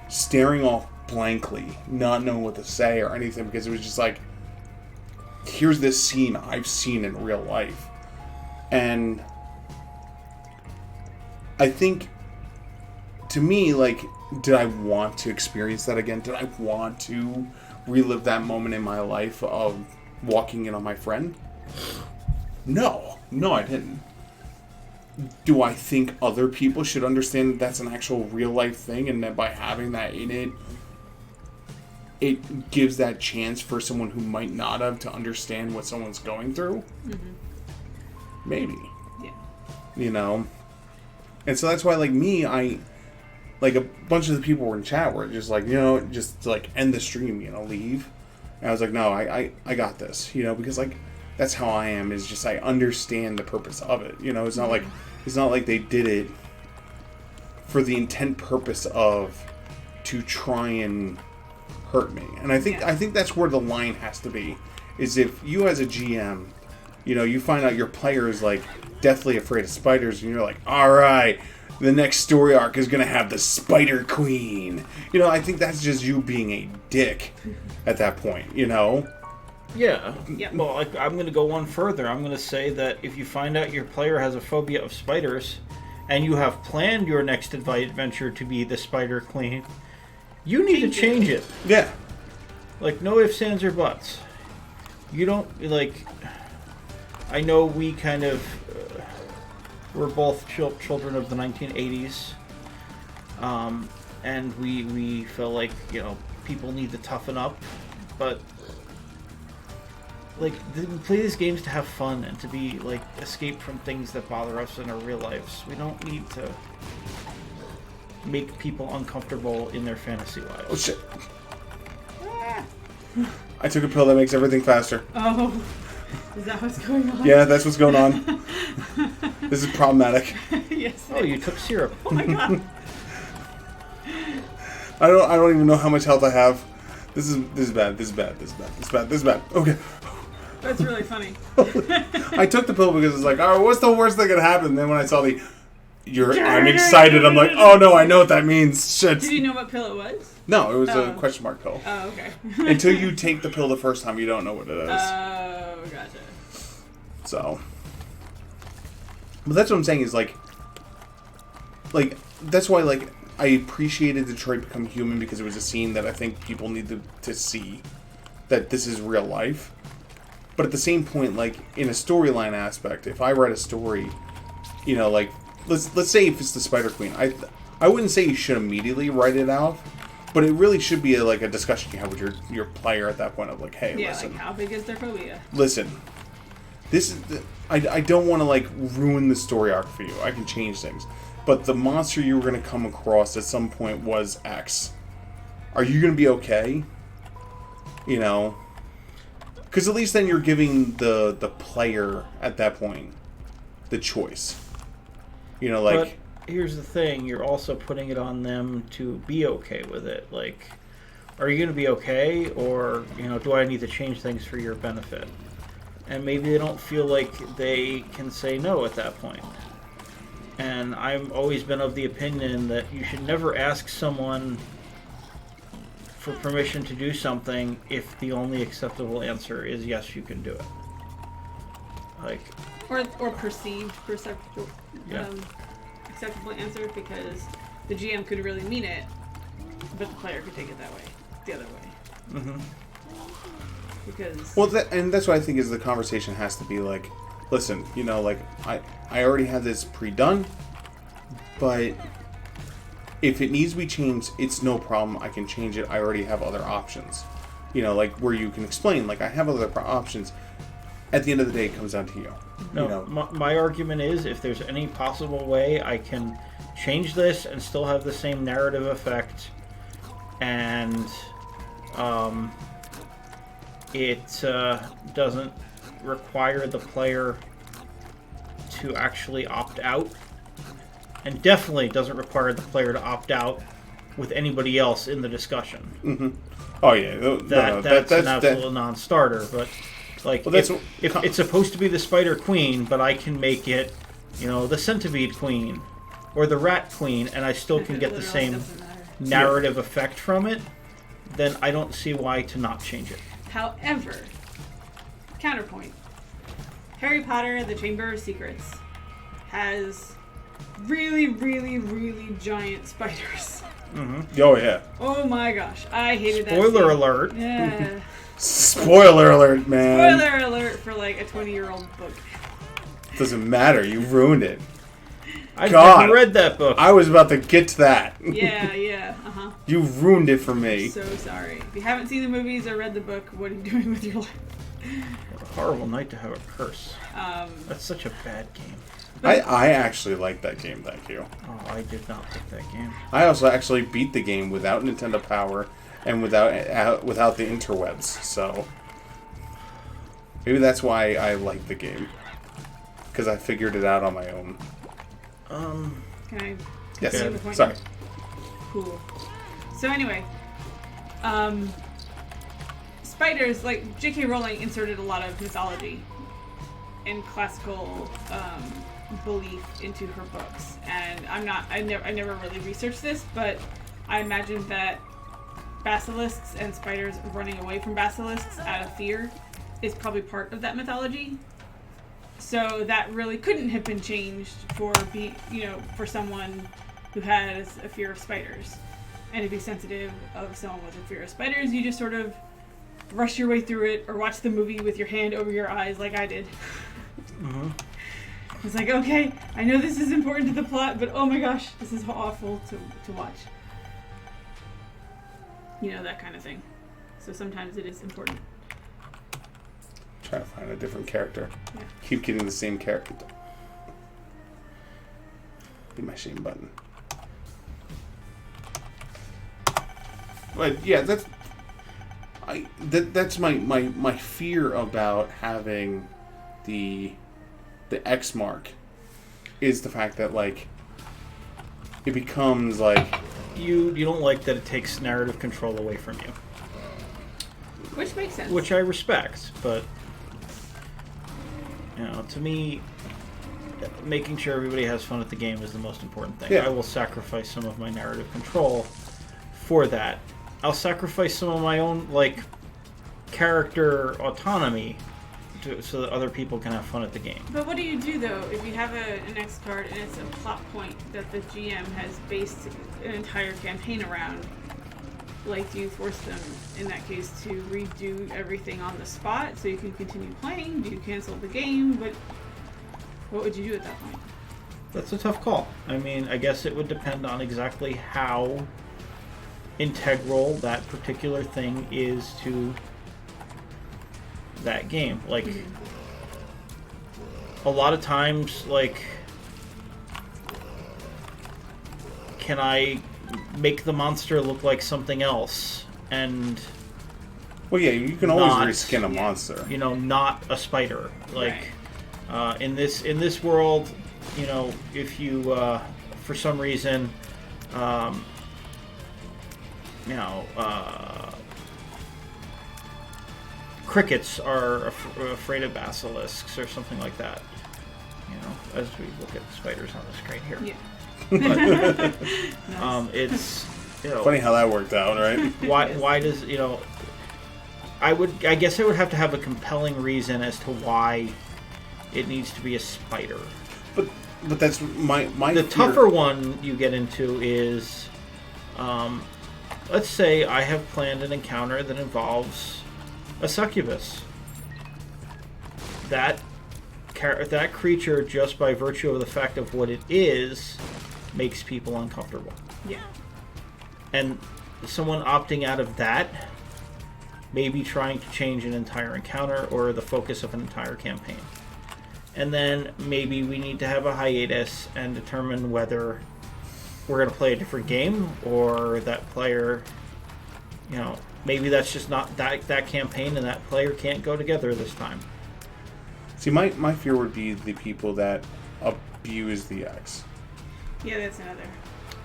staring off blankly, not knowing what to say or anything, because it was just like, here's this scene I've seen in real life. And I think, to me, like, did I want to experience that again? Did I want to relive that moment in my life of walking in on my friend? No, I didn't. Do I think other people should understand that that's an actual real life thing, and that by having that in it, it gives that chance for someone who might not have to understand what someone's going through? Mm-hmm. Maybe. Yeah. And so that's why, like, me, like, a bunch of the people were in chat were just like, just, like, end the stream, leave. And I was like, no, I got this, you know, because like that's how I am. Is just I understand the purpose of it. You know, it's not like they did it for the intent purpose of to try and hurt me. And I think that's where the line has to be. Is if you as a GM, you know, you find out your player is like deathly afraid of spiders, and you're like, all right, the next story arc is gonna have the Spider Queen. You know, I think that's just you being a dick at that point. You know. Yeah. Yep. Well, I'm going to go one further. I'm going to say that if you find out your player has a phobia of spiders, and you have planned your next adventure to be the Spider Queen, you need to change it. Yeah. Like, no ifs, ands, or buts. You don't, like... I know we kind of... we're both children of the 1980s. And we feel like, you know, people need to toughen up. But... like, we play these games to have fun and to be, like, escape from things that bother us in our real lives. We don't need to make people uncomfortable in their fantasy lives. Oh, shit. I took a pill that makes everything faster. Oh, is that what's going on? Yeah, that's what's going on. This is problematic. Yes. Oh, you took syrup. Oh my god. I don't even know how much health I have. This is bad. This is bad. Okay. That's really funny. I took the pill because it's like, oh, what's the worst that could happen? And then when I saw I'm excited. I'm like, oh no, I know what that means. Shit. Did you know what pill it was? No, it was a question mark pill. Oh, okay. Until you take the pill the first time, you don't know what it is. Oh, gotcha. So, but that's what I'm saying is like that's why like I appreciated Detroit Become Human because it was a scene that I think people need to see that this is real life. But at the same point, like in a storyline aspect, if I write a story, you know, like let's say if it's the Spider Queen, I wouldn't say you should immediately write it out, but it really should be a discussion you have with your player at that point of like, hey, listen, like how big is their phobia? Listen, this is I don't want to like ruin the story arc for you. I can change things, but the monster you were going to come across at some point was X. Are you going to be okay? You know. Because at least then you're giving the player at that point the choice. You know, like... But here's the thing. You're also putting it on them to be okay with it. Like, are you going to be okay? Or, you know, do I need to change things for your benefit? And maybe they don't feel like they can say no at that point. And I've always been of the opinion that you should never ask someone for permission to do something if the only acceptable answer is yes, you can do it. Like, or perceived acceptable answer, because the GM could really mean it, but the player could take it that way, the other way. Mm-hmm. Because and that's what I think is the conversation has to be like, listen, you know, like I already have this pre-done, but if it needs to be changed, it's no problem. I can change it. I already have other options. You know, like where you can explain, like I have other options. At the end of the day, it comes down to you. No, you know? my argument is if there's any possible way I can change this and still have the same narrative effect, and it doesn't require the player to actually opt out, and definitely doesn't require the player to opt out with anybody else in the discussion. Mm-hmm. Oh yeah, that's an absolute non-starter. But like, well, if it's supposed to be the Spider Queen, but I can make it, you know, the Centipede Queen or the Rat Queen, and I still can get the same narrative effect from it, then I don't see why to not change it. However, counterpoint: Harry Potter: The Chamber of Secrets has really, really, really giant spiders. Mm-hmm. Oh yeah. Oh my gosh, I hated that. Spoiler alert. Yeah. Spoiler alert, man. Spoiler alert for like a 20-year-old book. Doesn't matter. You ruined it. I never read that book. I was about to get to that. Yeah. Uh-huh. You ruined it for me. So sorry. If you haven't seen the movies or read the book, what are you doing with your life? What a horrible night to have a curse. That's such a bad game. I actually like that game, thank you. Oh, I did not pick that game. I also actually beat the game without Nintendo Power and without the interwebs. So maybe that's why I like the game, because I figured it out on my own. Can I? Yes. say the point? Sorry. Cool. So anyway, spiders, like J.K. Rowling inserted a lot of mythology and classical belief into her books, and I never really researched this, but I imagine that basilisks and spiders running away from basilisks out of fear is probably part of that mythology. So that really couldn't have been changed for for someone who has a fear of spiders. And to be sensitive of someone with a fear of spiders, you just sort of rush your way through it, or watch the movie with your hand over your eyes like I did. Mm-hmm. It's like, okay, I know this is important to the plot, but oh my gosh, this is awful to watch. You know, that kind of thing. So sometimes it is important. Trying to find a different character. Yeah. Keep getting the same character. Be my shame button. But yeah, that's my fear about having the X mark is the fact that like it becomes like You don't like that it takes narrative control away from you. Which makes sense. Which I respect, but to me, making sure everybody has fun at the game is the most important thing. Yeah. I will sacrifice some of my narrative control for that. I'll sacrifice some of my own character autonomy so that other people can have fun at the game. But what do you do though if you have an X card and it's a plot point that the GM has based an entire campaign around? Like, do you force them in that case to redo everything on the spot so you can continue playing? Do you cancel the game? What would you do at that point? That's a tough call. I mean, I guess it would depend on exactly how integral that particular thing is to that game. Like, a lot of times, can I make the monster look like something else and well, yeah, you can always not, reskin a monster. Not a spider. In this world, if you for some reason crickets are afraid of basilisks or something like that. As we look at spiders on the screen here. Yeah. Nice. It's funny how that worked out, right? why does I guess I would have to have a compelling reason as to why it needs to be a spider. But that's my the fear. tougher one you get into is let's say I have planned an encounter that involves a succubus. That creature, just by virtue of the fact of what it is, makes people uncomfortable. Yeah. And someone opting out of that may be trying to change an entire encounter or the focus of an entire campaign. And then maybe we need to have a hiatus and determine whether we're going to play a different game, or that player, maybe that's just not that campaign and that player can't go together this time. See, my fear would be the people that abuse the X. Yeah, that's another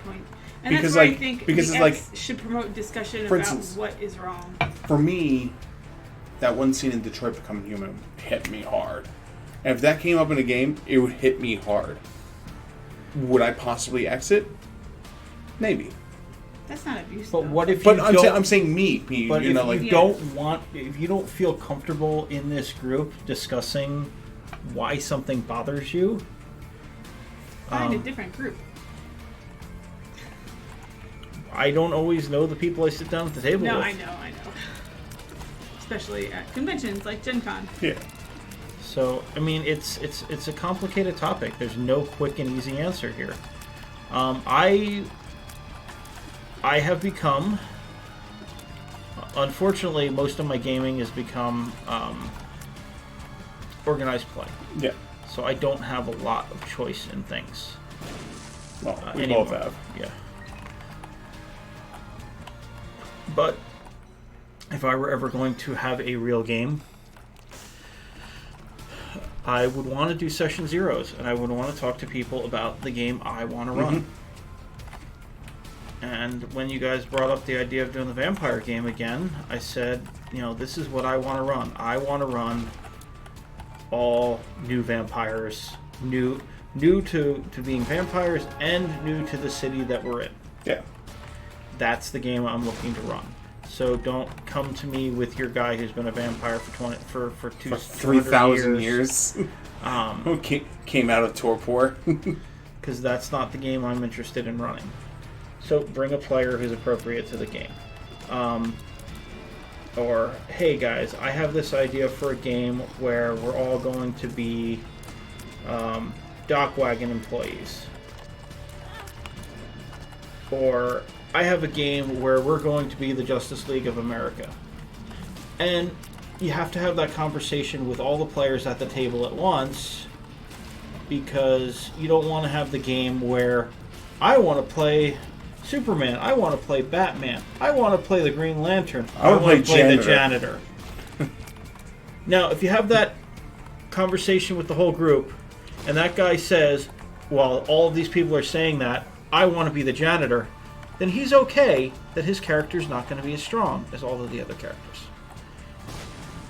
point. And Because, that's why I like- think because the it's X like- should promote discussion for about instance- what is wrong. For me, that one scene in Detroit Become Human hit me hard. And if that came up in a game, it would hit me hard. Would I possibly exit? Maybe. That's not abuse. But though. what if you But don't? I'm saying me. But You know, if like you Yeah. if you don't feel comfortable in this group discussing why something bothers you, Find a different group. I don't always know the people I sit down at the table No, with. I know. Especially at conventions like Gen Con. yeah. So, I mean, it's a complicated topic. There's no quick and easy answer here. I have become, unfortunately, most of my gaming has become organized play. Yeah. So I don't have a lot of choice in things. Well, we anymore. both have. Yeah. But if I were ever going to have a real game, I would want to do session zeros, and I would want to talk to people about the game I want to run. And when you guys brought up the idea of doing the vampire game again, I said, this is what I want to run. I want to run all new vampires, new to being vampires, and new to the city that we're in. Yeah. That's the game I'm looking to run. So don't come to me with your guy who's been a vampire for 3,000 years. Who came out of torpor. Because that's not the game I'm interested in running. So bring a player who's appropriate to the game. Or, hey guys, I have this idea for a game where we're all going to be dock wagon employees. Or, I have a game where we're going to be the Justice League of America. And you have to have that conversation with all the players at the table at once, because you don't want to have the game where I want to play Superman, I want to play Batman, I want to play the Green Lantern, I want to play the janitor. Now, if you have that conversation with the whole group, and that guy says, well, all of these people are saying that, I want to be the janitor, then he's okay that his character's not going to be as strong as all of the other characters.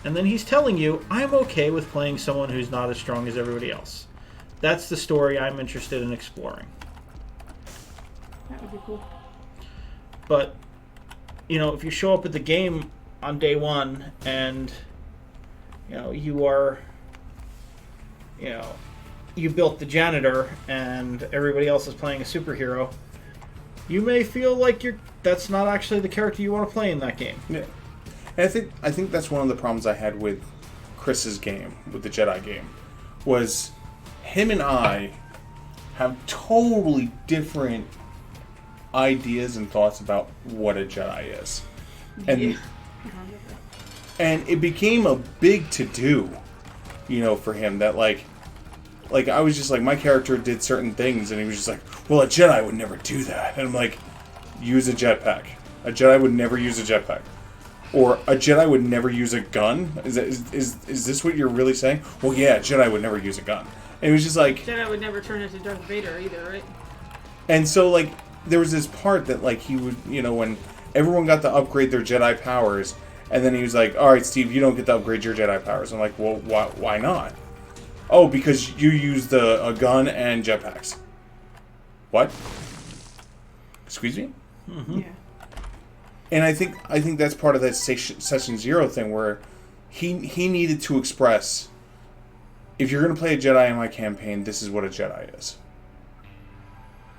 And then he's telling you, I'm okay with playing someone who's not as strong as everybody else. That's the story I'm interested in exploring. That would be cool. But, if you show up at the game on day one and, you are, you built the janitor and everybody else is playing a superhero, you may feel like that's not actually the character you want to play in that game. Yeah. And I think that's one of the problems I had with Chris's game, with the Jedi game, was him and I have totally different ideas and thoughts about what a Jedi is. And Yeah. and it became a big to-do, for him, that like I was just like, my character did certain things, and he was just like, well, a Jedi would never do that. And I'm like, use a jetpack. A Jedi would never use a jetpack. Or a Jedi would never use a gun? Is this what you're really saying? Well, yeah, a Jedi would never use a gun. And it was just like... Jedi would never turn into Darth Vader either, right? And so, like, there was this part that, like, he would, when everyone got to upgrade their Jedi powers, and then he was like, alright, Steve, you don't get to upgrade your Jedi powers. I'm like, well, why not? Oh, because you used a gun and jetpacks. What? Excuse me? Mm-hmm. Yeah. And I think that's part of that session zero thing, where he needed to express, if you're going to play a Jedi in my campaign, this is what a Jedi is.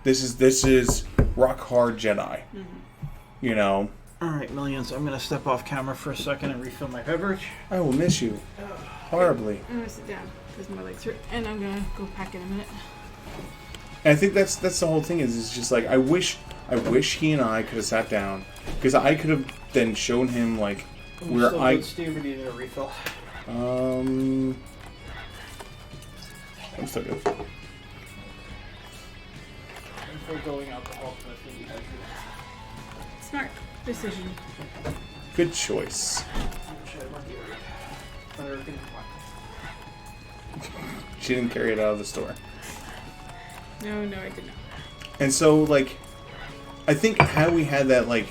This is rock hard Jedi. Mm-hmm. Alright, Millions, I'm going to step off camera for a second and refill my beverage. I will miss you horribly. I'm going to sit down because my legs hurt, and I'm going to go pack in a minute. And I think that's the whole thing, is just like, I wish he and I could have sat down, because I could have then shown him, like, where still I... good, Steve, or do you need a refill? I'm still good. For going alcohol, but I think you guys Smart decision. Good choice. She didn't carry it out of the store. No, I did not. And so, like, I think how we had that, like,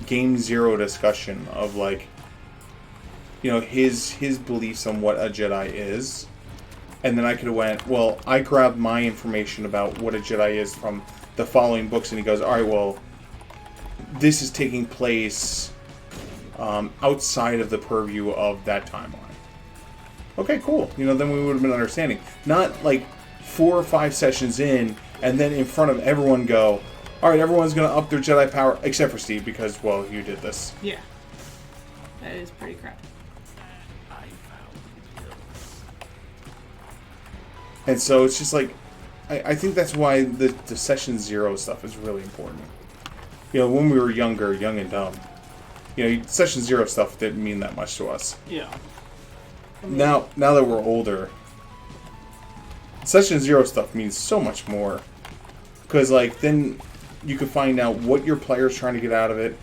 Game Zero discussion of, like, his beliefs on what a Jedi is, and then I could have went, well, I grabbed my information about what a Jedi is from the following books, and he goes, alright, well, this is taking place outside of the purview of that timeline. Okay, cool. Then we would have been understanding. Not, like, 4 or 5 sessions in, and then in front of everyone go, alright, everyone's going to up their Jedi power, except for Steve, because, well, you did this. Yeah. That is pretty crap. And so it's just like, I think that's why the session zero stuff is really important. When we were younger, young and dumb, session zero stuff didn't mean that much to us. Yeah. Now that we're older, session zero stuff means so much more. 'Cause, like, then you can find out what your player's trying to get out of it,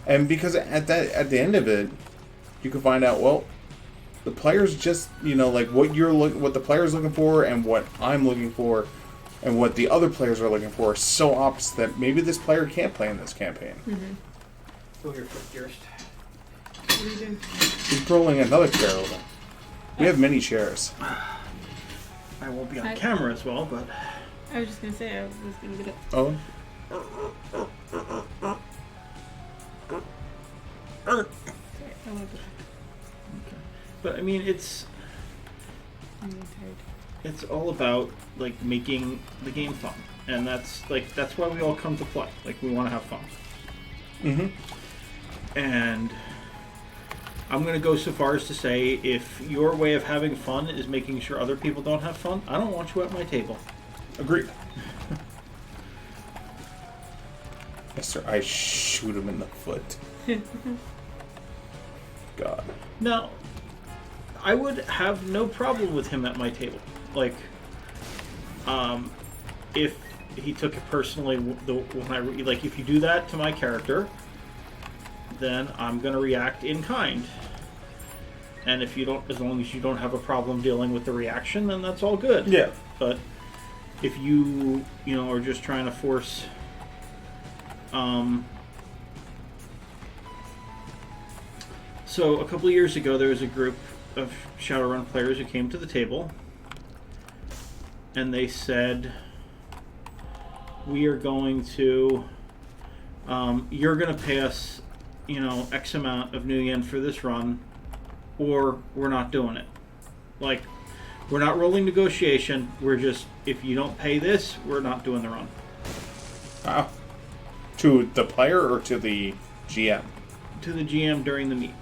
And because at the end of it, you can find out, well, the players just, like what the player's looking for and what I'm looking for and what the other players are looking for are so opposite that maybe this player can't play in this campaign. Mm-hmm. Go here first. What are you doing? He's rolling another chair over. We have many chairs. I won't be on camera as well, but... I was just going to say, I was going to get up. Oh. Sorry, I want to But I mean, I'm tired. it's all about like making the game fun, and that's why we all come to play. Like, we want to have fun. Mm-hmm. And I'm going to go so far as to say, if your way of having fun is making sure other people don't have fun, I don't want you at my table. Agreed. Yes, sir. I shoot him in the foot. God. Now, I would have no problem with him at my table. Like, if he took it personally, if you do that to my character, then I'm going to react in kind. And if you don't, as long as you don't have a problem dealing with the reaction, then that's all good. Yeah. But if you are just trying to force, so a couple of years ago, there was a group of Shadowrun players who came to the table, and they said, "We are going to, you're going to pay us, X amount of new yen for this run, or we're not doing it. Like, we're not rolling negotiation. We're just, if you don't pay this, we're not doing the run." Wow. To the player or to the GM? To the GM during the meet.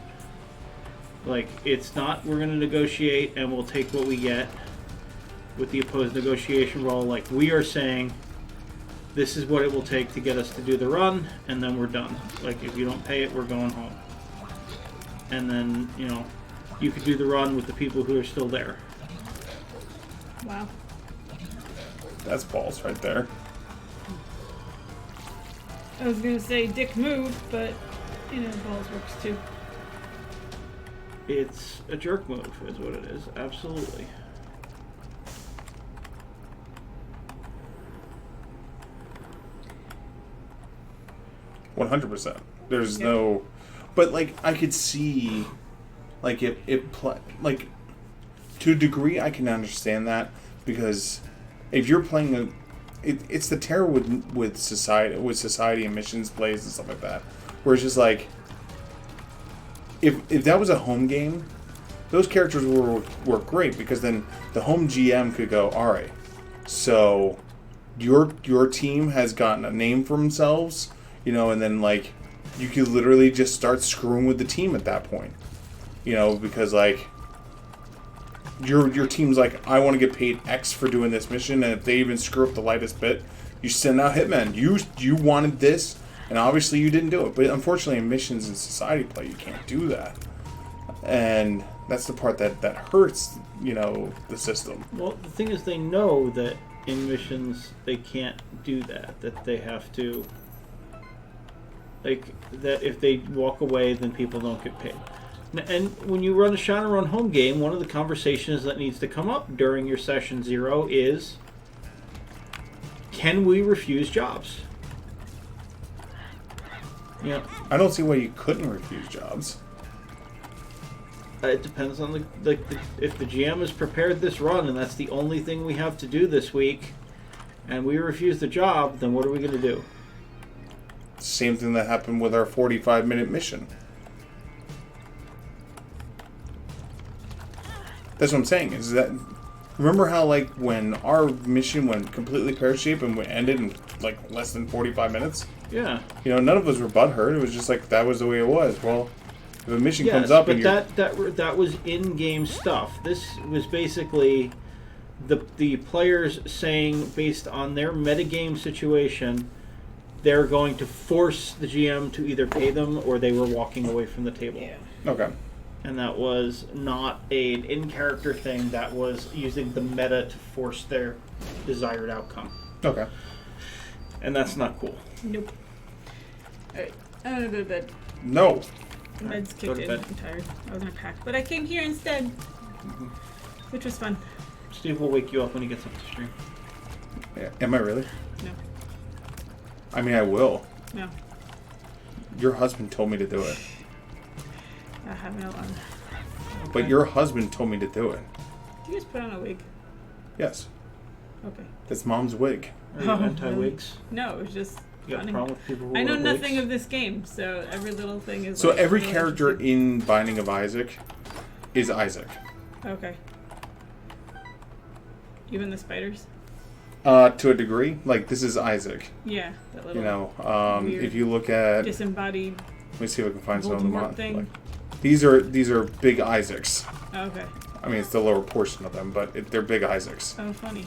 Like, it's not, we're going to negotiate and we'll take what we get with the opposed negotiation roll. Like, we are saying, this is what it will take to get us to do the run, and then we're done. Like, if you don't pay it, we're going home. And then, you could do the run with the people who are still there. Wow. That's balls right there. I was going to say dick move, but, balls works too. It's a jerk move, is what it is. Absolutely. $100%. There's no, but like I could see, like to a degree I can understand that, because if you're playing it's the terror with society and missions plays and stuff like that, where it's just like, if that was a home game, those characters were great, because then the home GM could go, all right, so your team has gotten a name for themselves, and then like you could literally just start screwing with the team at that point, because like your team's like, I want to get paid X for doing this mission, and if they even screw up the lightest bit, you send out hitmen. You wanted this, and obviously you didn't do it. But unfortunately, in missions and society play, you can't do that, and that's the part that hurts, the system. Well, the thing is, they know that in missions they can't do that. That they have to, like, that if they walk away, then people don't get paid. And when you run a Shadowrun home game, one of the conversations that needs to come up during your session 0 is, can we refuse jobs? I don't see why you couldn't refuse jobs. It depends on if the GM has prepared this run and that's the only thing we have to do this week, and we refuse the job, then what are we going to do? Same thing that happened with our 45-minute mission. That's what I'm saying, is that, remember how like when our mission went completely pear-shaped and we ended in like less than 45 minutes? Yeah. None of us were butthurt. It was just like, that was the way it was. Well, if a mission yes, comes up but and that was in-game stuff. This was basically the players saying, based on their metagame situation, they're going to force the GM to either pay them or they were walking away from the table. Yeah. Okay. And that was not an in-character thing. That was using the meta to force their desired outcome. Okay. And that's not cool. Nope. Alright, I'm gonna go to bed. No. Meds Go kicked to in. bed. I'm tired. I was gonna pack, but I came here instead, which was fun. Steve will wake you up when he gets up to stream. Yeah, am I really? No, I mean, I will. no, Your husband told me to do it. I have no alarm. But your husband told me to do it. Did you just put on a wig? Yes. Okay. That's Mom's wig. Are you Oh, anti-wigs? No, it was just You got a funny. problem with people who I know wear nothing wigs? of this game, so every little thing is. So like, every really character interesting. in Binding of Isaac is Isaac. Okay. Even the spiders. To a degree. Like, this is Isaac. Yeah, that little You know, weird if you look at... disembodied. Let me see if I can find some of them. Voldemort thing. Like, these are big Isaacs. Okay. I mean, it's the lower portion of them, but they're big Isaacs. Oh, funny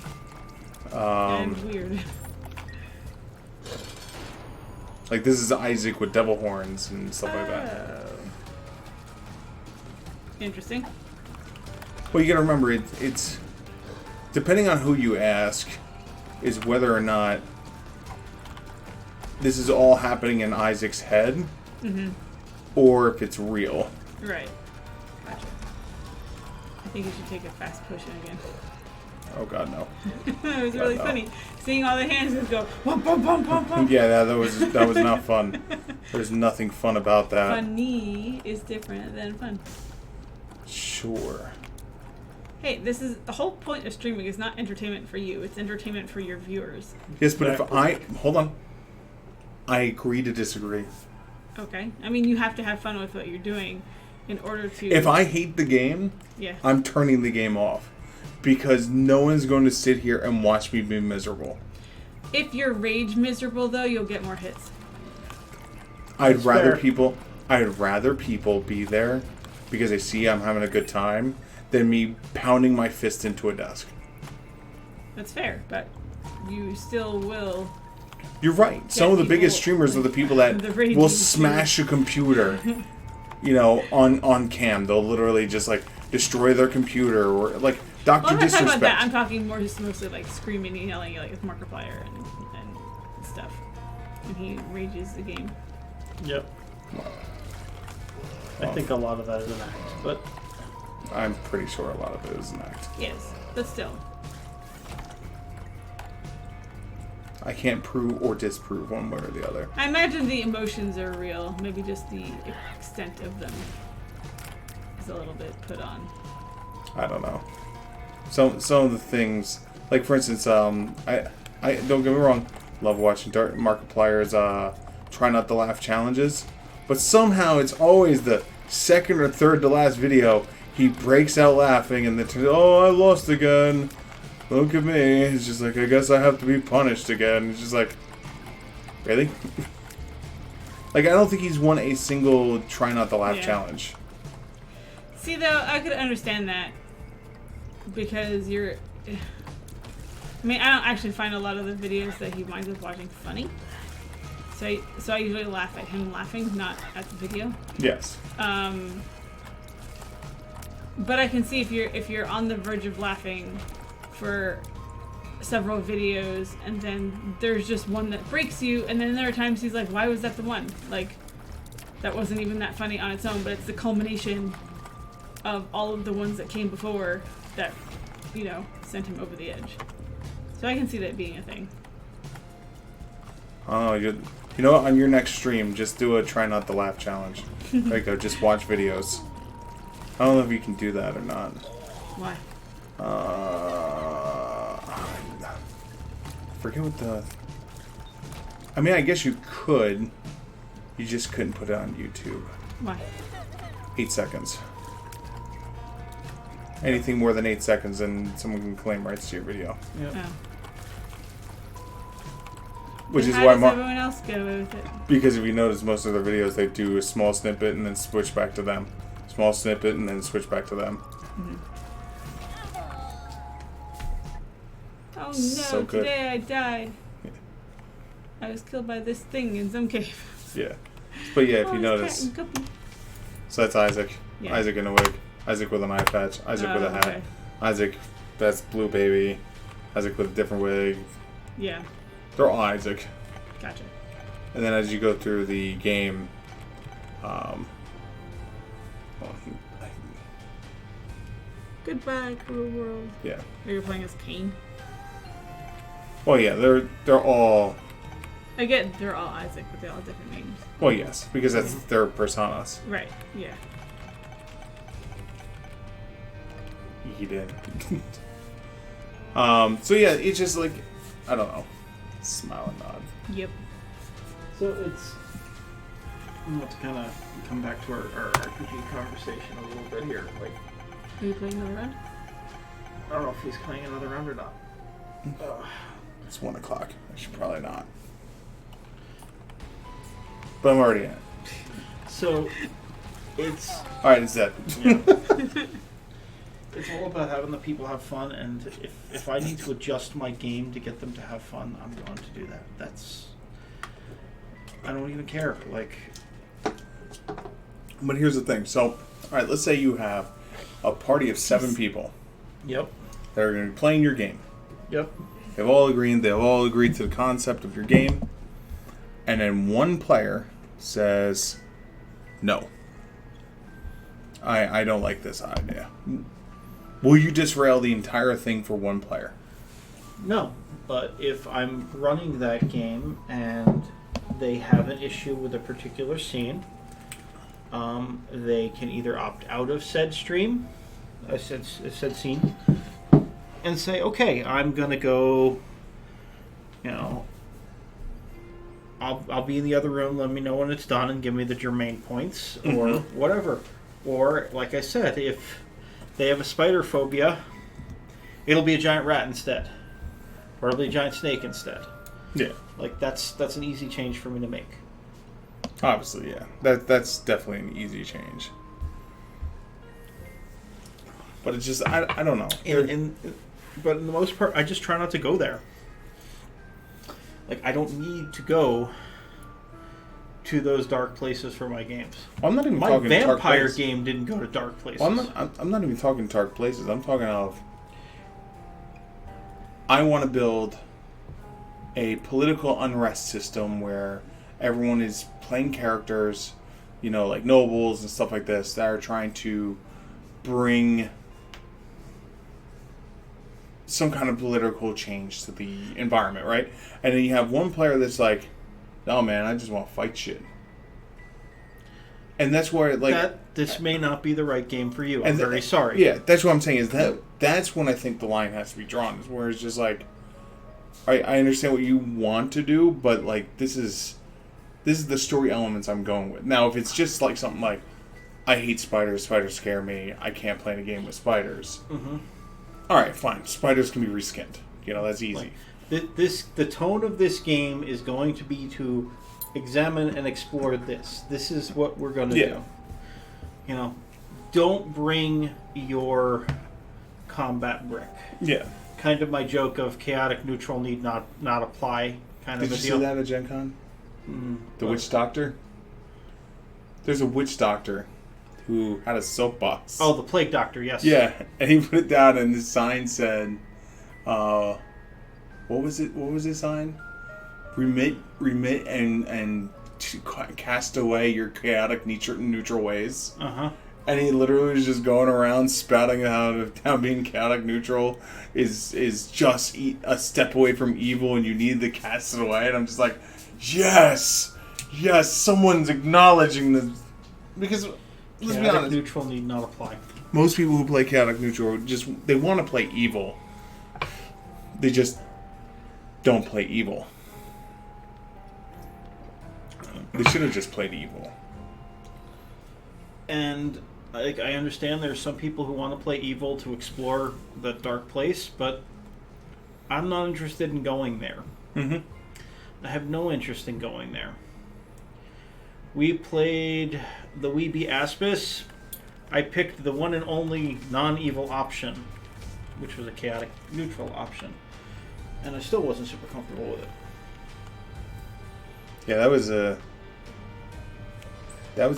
Um, and weird. like, this is Isaac with devil horns and stuff like that. Oh. Interesting. Well, you gotta remember, it's... Depending on who you ask, is whether or not this is all happening in Isaac's head, or if it's real. Right. Gotcha. I think you should take a fast push in again. Oh god, no. It was really no. funny seeing all the hands just go bump bump bump bump bump. Yeah, that was not fun. There's nothing fun about that. Funny is different than fun. Sure. Hey, this is the whole point of streaming is not entertainment for you; it's entertainment for your viewers. Yes, but if hold on, I agree to disagree. Okay. I mean, you have to have fun with what you're doing in order to. If I hate the game, Yeah. I'm turning the game off. Because no one's going to sit here and watch me be miserable. If you're rage miserable, though, you'll get more hits. I'd rather fair. people be there because they see I'm having a good time than me pounding my fist into a desk. That's fair, but you still will. You're right. Some of the biggest people- streamers are the people that The raging will too. smash a computer. You know, on cam, they'll literally just like destroy their computer or like Dr. Well, I'm not talking Disrespect. about that. I'm talking more just mostly like screaming and yelling like with Markiplier and stuff. And he rages the game. Yep. I think a lot of that is an act, but I'm pretty sure a lot of it is an act. Yes, but still. I can't prove or disprove one way or the other. I imagine the emotions are real. Maybe just the extent of them is a little bit put on. I don't know. Some of the things, like for instance, I don't get me wrong, love watching Markiplier's try not to laugh challenges, but somehow it's always the second or third to last video he breaks out laughing and then I lost again. Look at me. It's just like, I guess I have to be punished again. It's just like, really? Like, I don't think he's won a single try not to laugh Yeah. challenge. See, though, I could understand that because you're. I mean, I don't actually find a lot of the videos that he winds up watching funny. So I usually laugh at him laughing, not at the video. Yes. But I can see if you're on the verge of laughing for several videos and then there's just one that breaks you, and then there are times he's like, why was that the one? Like, that wasn't even that funny on its own, but it's the culmination of all of the ones that came before that, you know, sent him over the edge. So I can see that being a thing. Oh, you know what? On your next stream, just do a try not to laugh challenge. There you go. Just watch videos. I don't know if you can do that or not. Why? Forget what the... I mean, I guess you could. You just couldn't put it on YouTube. Why? 8 seconds. Anything more than 8 seconds and someone can claim rights to your video. yeah. Oh. Which is How why does everyone else get away with it? because if you notice, most of their videos, they do a small snippet and then switch back to them. Small snippet and then switch back to them. Mm-hmm. Oh no, So good. today I died. Yeah. I was killed by this thing in some cave. Yeah. But yeah, if Oh, you it's notice. cat and Guppy. So that's Isaac. Yeah. Isaac in a wig. Isaac with an eye patch. Isaac with a hat. Okay. Isaac, that's Blue Baby. Isaac with a different wig. Yeah, They're all Isaac. gotcha. And then as you go through the game, Well, Goodbye, cruel world. yeah. Or you're playing as Cain. Well, yeah, they're all. Again, they're all Isaac, but they all have different names. Well, yes, because that's their personas. Right. Yeah. He did. So yeah, it's just like, I don't know, smile and nod. Yep. So it's. I want to kind of come back to our RPG conversation a little bit here. Like, Are you playing another round? I don't know if he's playing another round or not. It's 1 o'clock. I should probably not. But I'm already in it. So, it's Alright, it's dead. yeah. It's all about having the people have fun, and if I need to adjust my game to get them to have fun, I'm going to do that. That's I don't even care. Like, But here's the thing. So, alright, let's say you have a party of 7 people yep, that are going to be playing your game. yep, They've all agreed to the concept of your game. And then one player says, no. I don't like this idea. Will you disrail the entire thing for one player? no. But if I'm running that game and they have an issue with a particular scene, they can either opt out of said stream, said scene, and say, okay, I'm gonna go, I'll be in the other room, let me know when it's done and give me the germane points, or whatever. Or, like I said, if they have a spider phobia, it'll be a giant rat instead. Or it'll be a giant snake instead. Yeah. Like, that's an easy change for me to make. Obviously, yeah. That's definitely an easy change. But it's just, I don't know. But in the most part, I just try not to go there. Like, I don't need to go to those dark places for my games. Well, I'm not even My talking dark vampire places. game didn't go to dark places. Well, I'm not even talking dark places. I'm talking of, I want to build a political unrest system where everyone is playing characters, like nobles and stuff like this, that are trying to bring some kind of political change to the environment, right? And then you have one player that's like, no, man, I just want to fight shit. And that's where, like... This may not be the right game for you. I'm very sorry. Yeah, that's what I'm saying, is that's when I think the line has to be drawn, is where it's just like, I understand what you want to do, but, like, this is the story elements I'm going with. Now, if it's just, like, something like, I hate spiders scare me, I can't play in a game with spiders. Mm-hmm. Alright, fine. Spiders can be reskinned. That's easy. The tone of this game is going to be to examine and explore this. This is what we're going to do. Don't bring your combat brick. Yeah. Kind of my joke of chaotic neutral need not apply kind Did of a you deal. see that at Gen Con? The What? witch doctor? There's a witch doctor who had a soapbox. Oh, the plague doctor, yes. Yeah, and he put it down, and the sign said, what was it? What was his sign? Remit, and cast away your chaotic neutral ways. Uh-huh. And he literally was just going around spouting out how being chaotic neutral is just a step away from evil, and you need to cast it away. And I'm just like, yes, someone's acknowledging this, because let's be Chaotic honest, neutral need not apply. most people who play chaotic neutral they want to play evil. They just don't play evil. They should have just played evil. And I understand there's some people who want to play evil to explore the dark place, but I'm not interested in going there. Mm-hmm. I have no interest in going there. We played the Weeby Aspis. I picked the one and only non-evil option, which was a chaotic neutral option. And I still wasn't super comfortable with it. Yeah, that was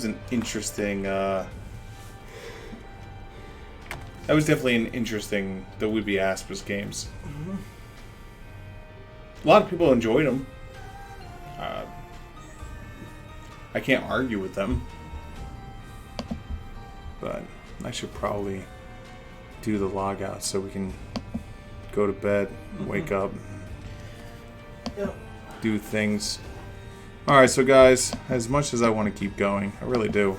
an interesting. That was definitely an interesting. The Weeby Aspis games. Mm-hmm. A lot of people enjoyed them. I can't argue with them. but I should probably do the log out so we can go to bed, wake up, do things. Alright, so guys, as much as I want to keep going, I really do.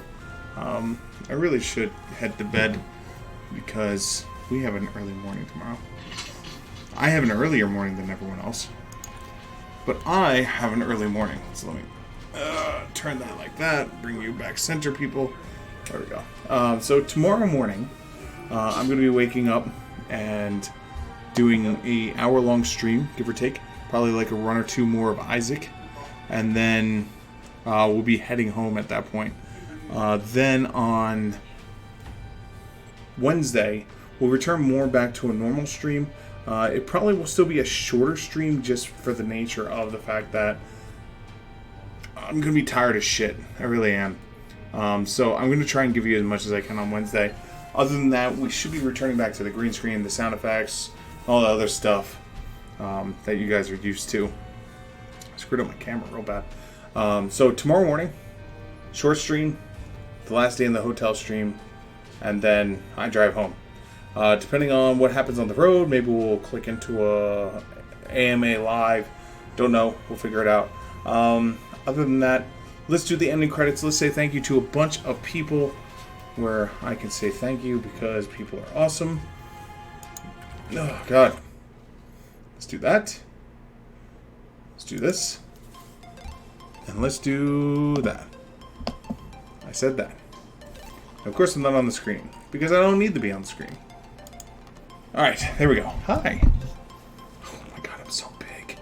I really should head to bed because we have an early morning tomorrow. I have an earlier morning than everyone else, but I have an early morning. So let me turn that like that, bring you back center, people. There we go. So tomorrow morning, I'm going to be waking up and doing a hour-long stream, give or take. Probably like a run or two more of Isaac. And then we'll be heading home at that point. Then on Wednesday, we'll return more back to a normal stream. It probably will still be a shorter stream just for the nature of the fact that I'm going to be tired as shit. I really am. So I'm going to try and give you as much as I can on Wednesday. Other than that, we should be returning back to the green screen, the sound effects, all the other stuff that you guys are used to. I screwed up my camera real bad. So tomorrow morning, short stream, the last day in the hotel stream, and then I drive home. Depending on what happens on the road, maybe we'll click into a AMA live. Don't know. We'll figure it out. Other than that, let's do the ending credits. Let's say thank you to a bunch of people where I can say thank you because people are awesome. Oh, God. Let's do that. Let's do this. And let's do that. I said that. Of course, I'm not on the screen because I don't need to be on the screen. Alright, there we go. Hi. Oh my God, I'm so big.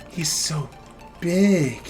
He's so big.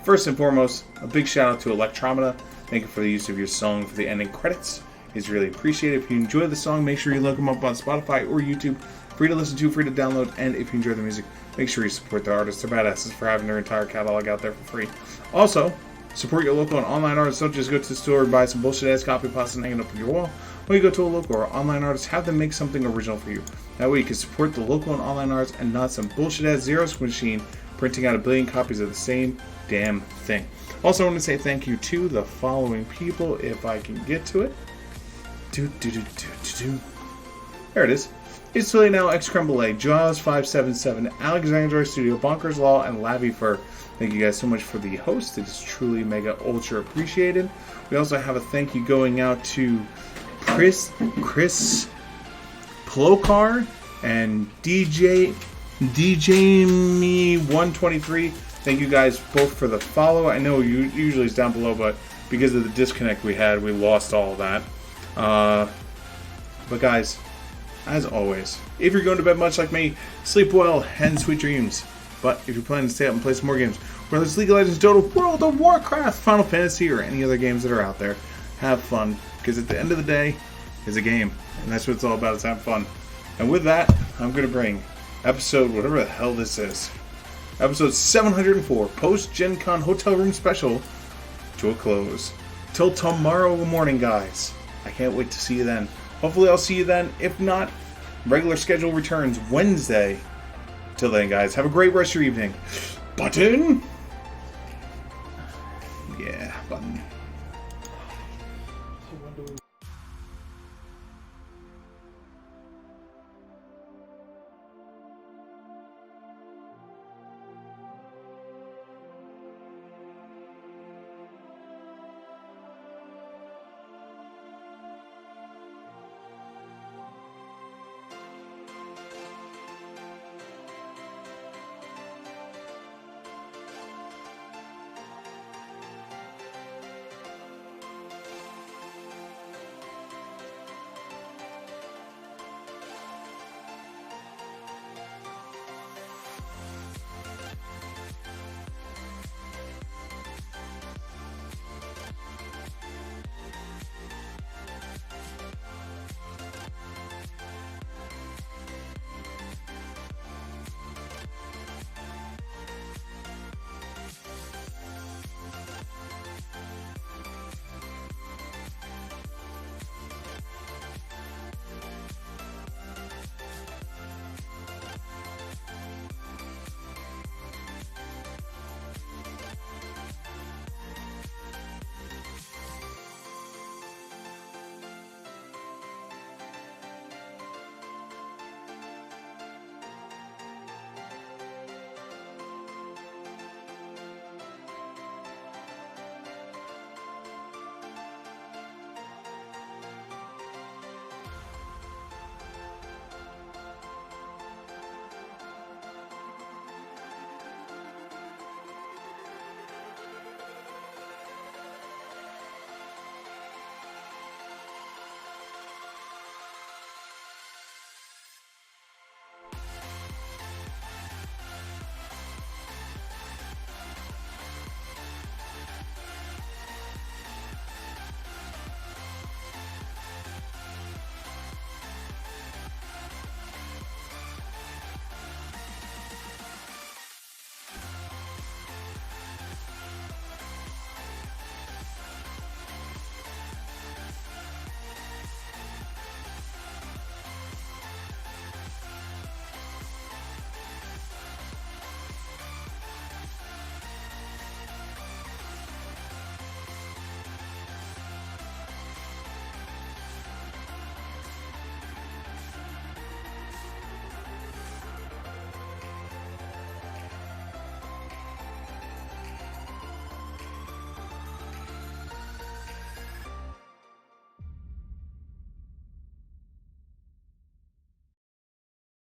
First and foremost, a big shout out to Electromina. Thank you for the use of your song for the ending credits. It's really appreciated. If you enjoy the song, make sure you look them up on Spotify or YouTube. Free to listen to, free to download, and if you enjoy the music, make sure you support the artists. They're badasses for having their entire catalog out there for free. Also, support your local and online artists. Don't just go to the store and buy some bullshit-ass copy pasta and hang it up on your wall. When you go to a local or online artist, have them make something original for you. That way you can support the local and online artists and not some bullshit-ass Xerox machine printing out a billion copies of the same damn thing. Also, I want to say thank you to the following people, if I can get to it. There it is. It's Tilly Now, X Crumble A, Jaws577, Alexandra Studio, Bonkers Law, and Labby Fur. Thank you guys so much for the host. It is truly mega ultra appreciated. We also have a thank you going out to Chris Plokar and DJ Me 123. Thank you guys both for the follow. I know usually it's down below, but because of the disconnect we had, we lost all of that. But guys, as always, if you're going to bed much like me, sleep well and sweet dreams. But if you're planning to stay up and play some more games, whether it's League of Legends, Dota, World of Warcraft, Final Fantasy, or any other games that are out there, have fun. Because at the end of the day, it's a game. And that's what it's all about, is having fun. And with that, I'm going to bring episode, whatever the hell this is, episode 704, Post GenCon Hotel Room Special, to a close. Till tomorrow morning, guys. I can't wait to see you then. Hopefully I'll see you then. If not, regular schedule returns Wednesday. Till then, guys, have a great rest of your evening. Button? Yeah, button.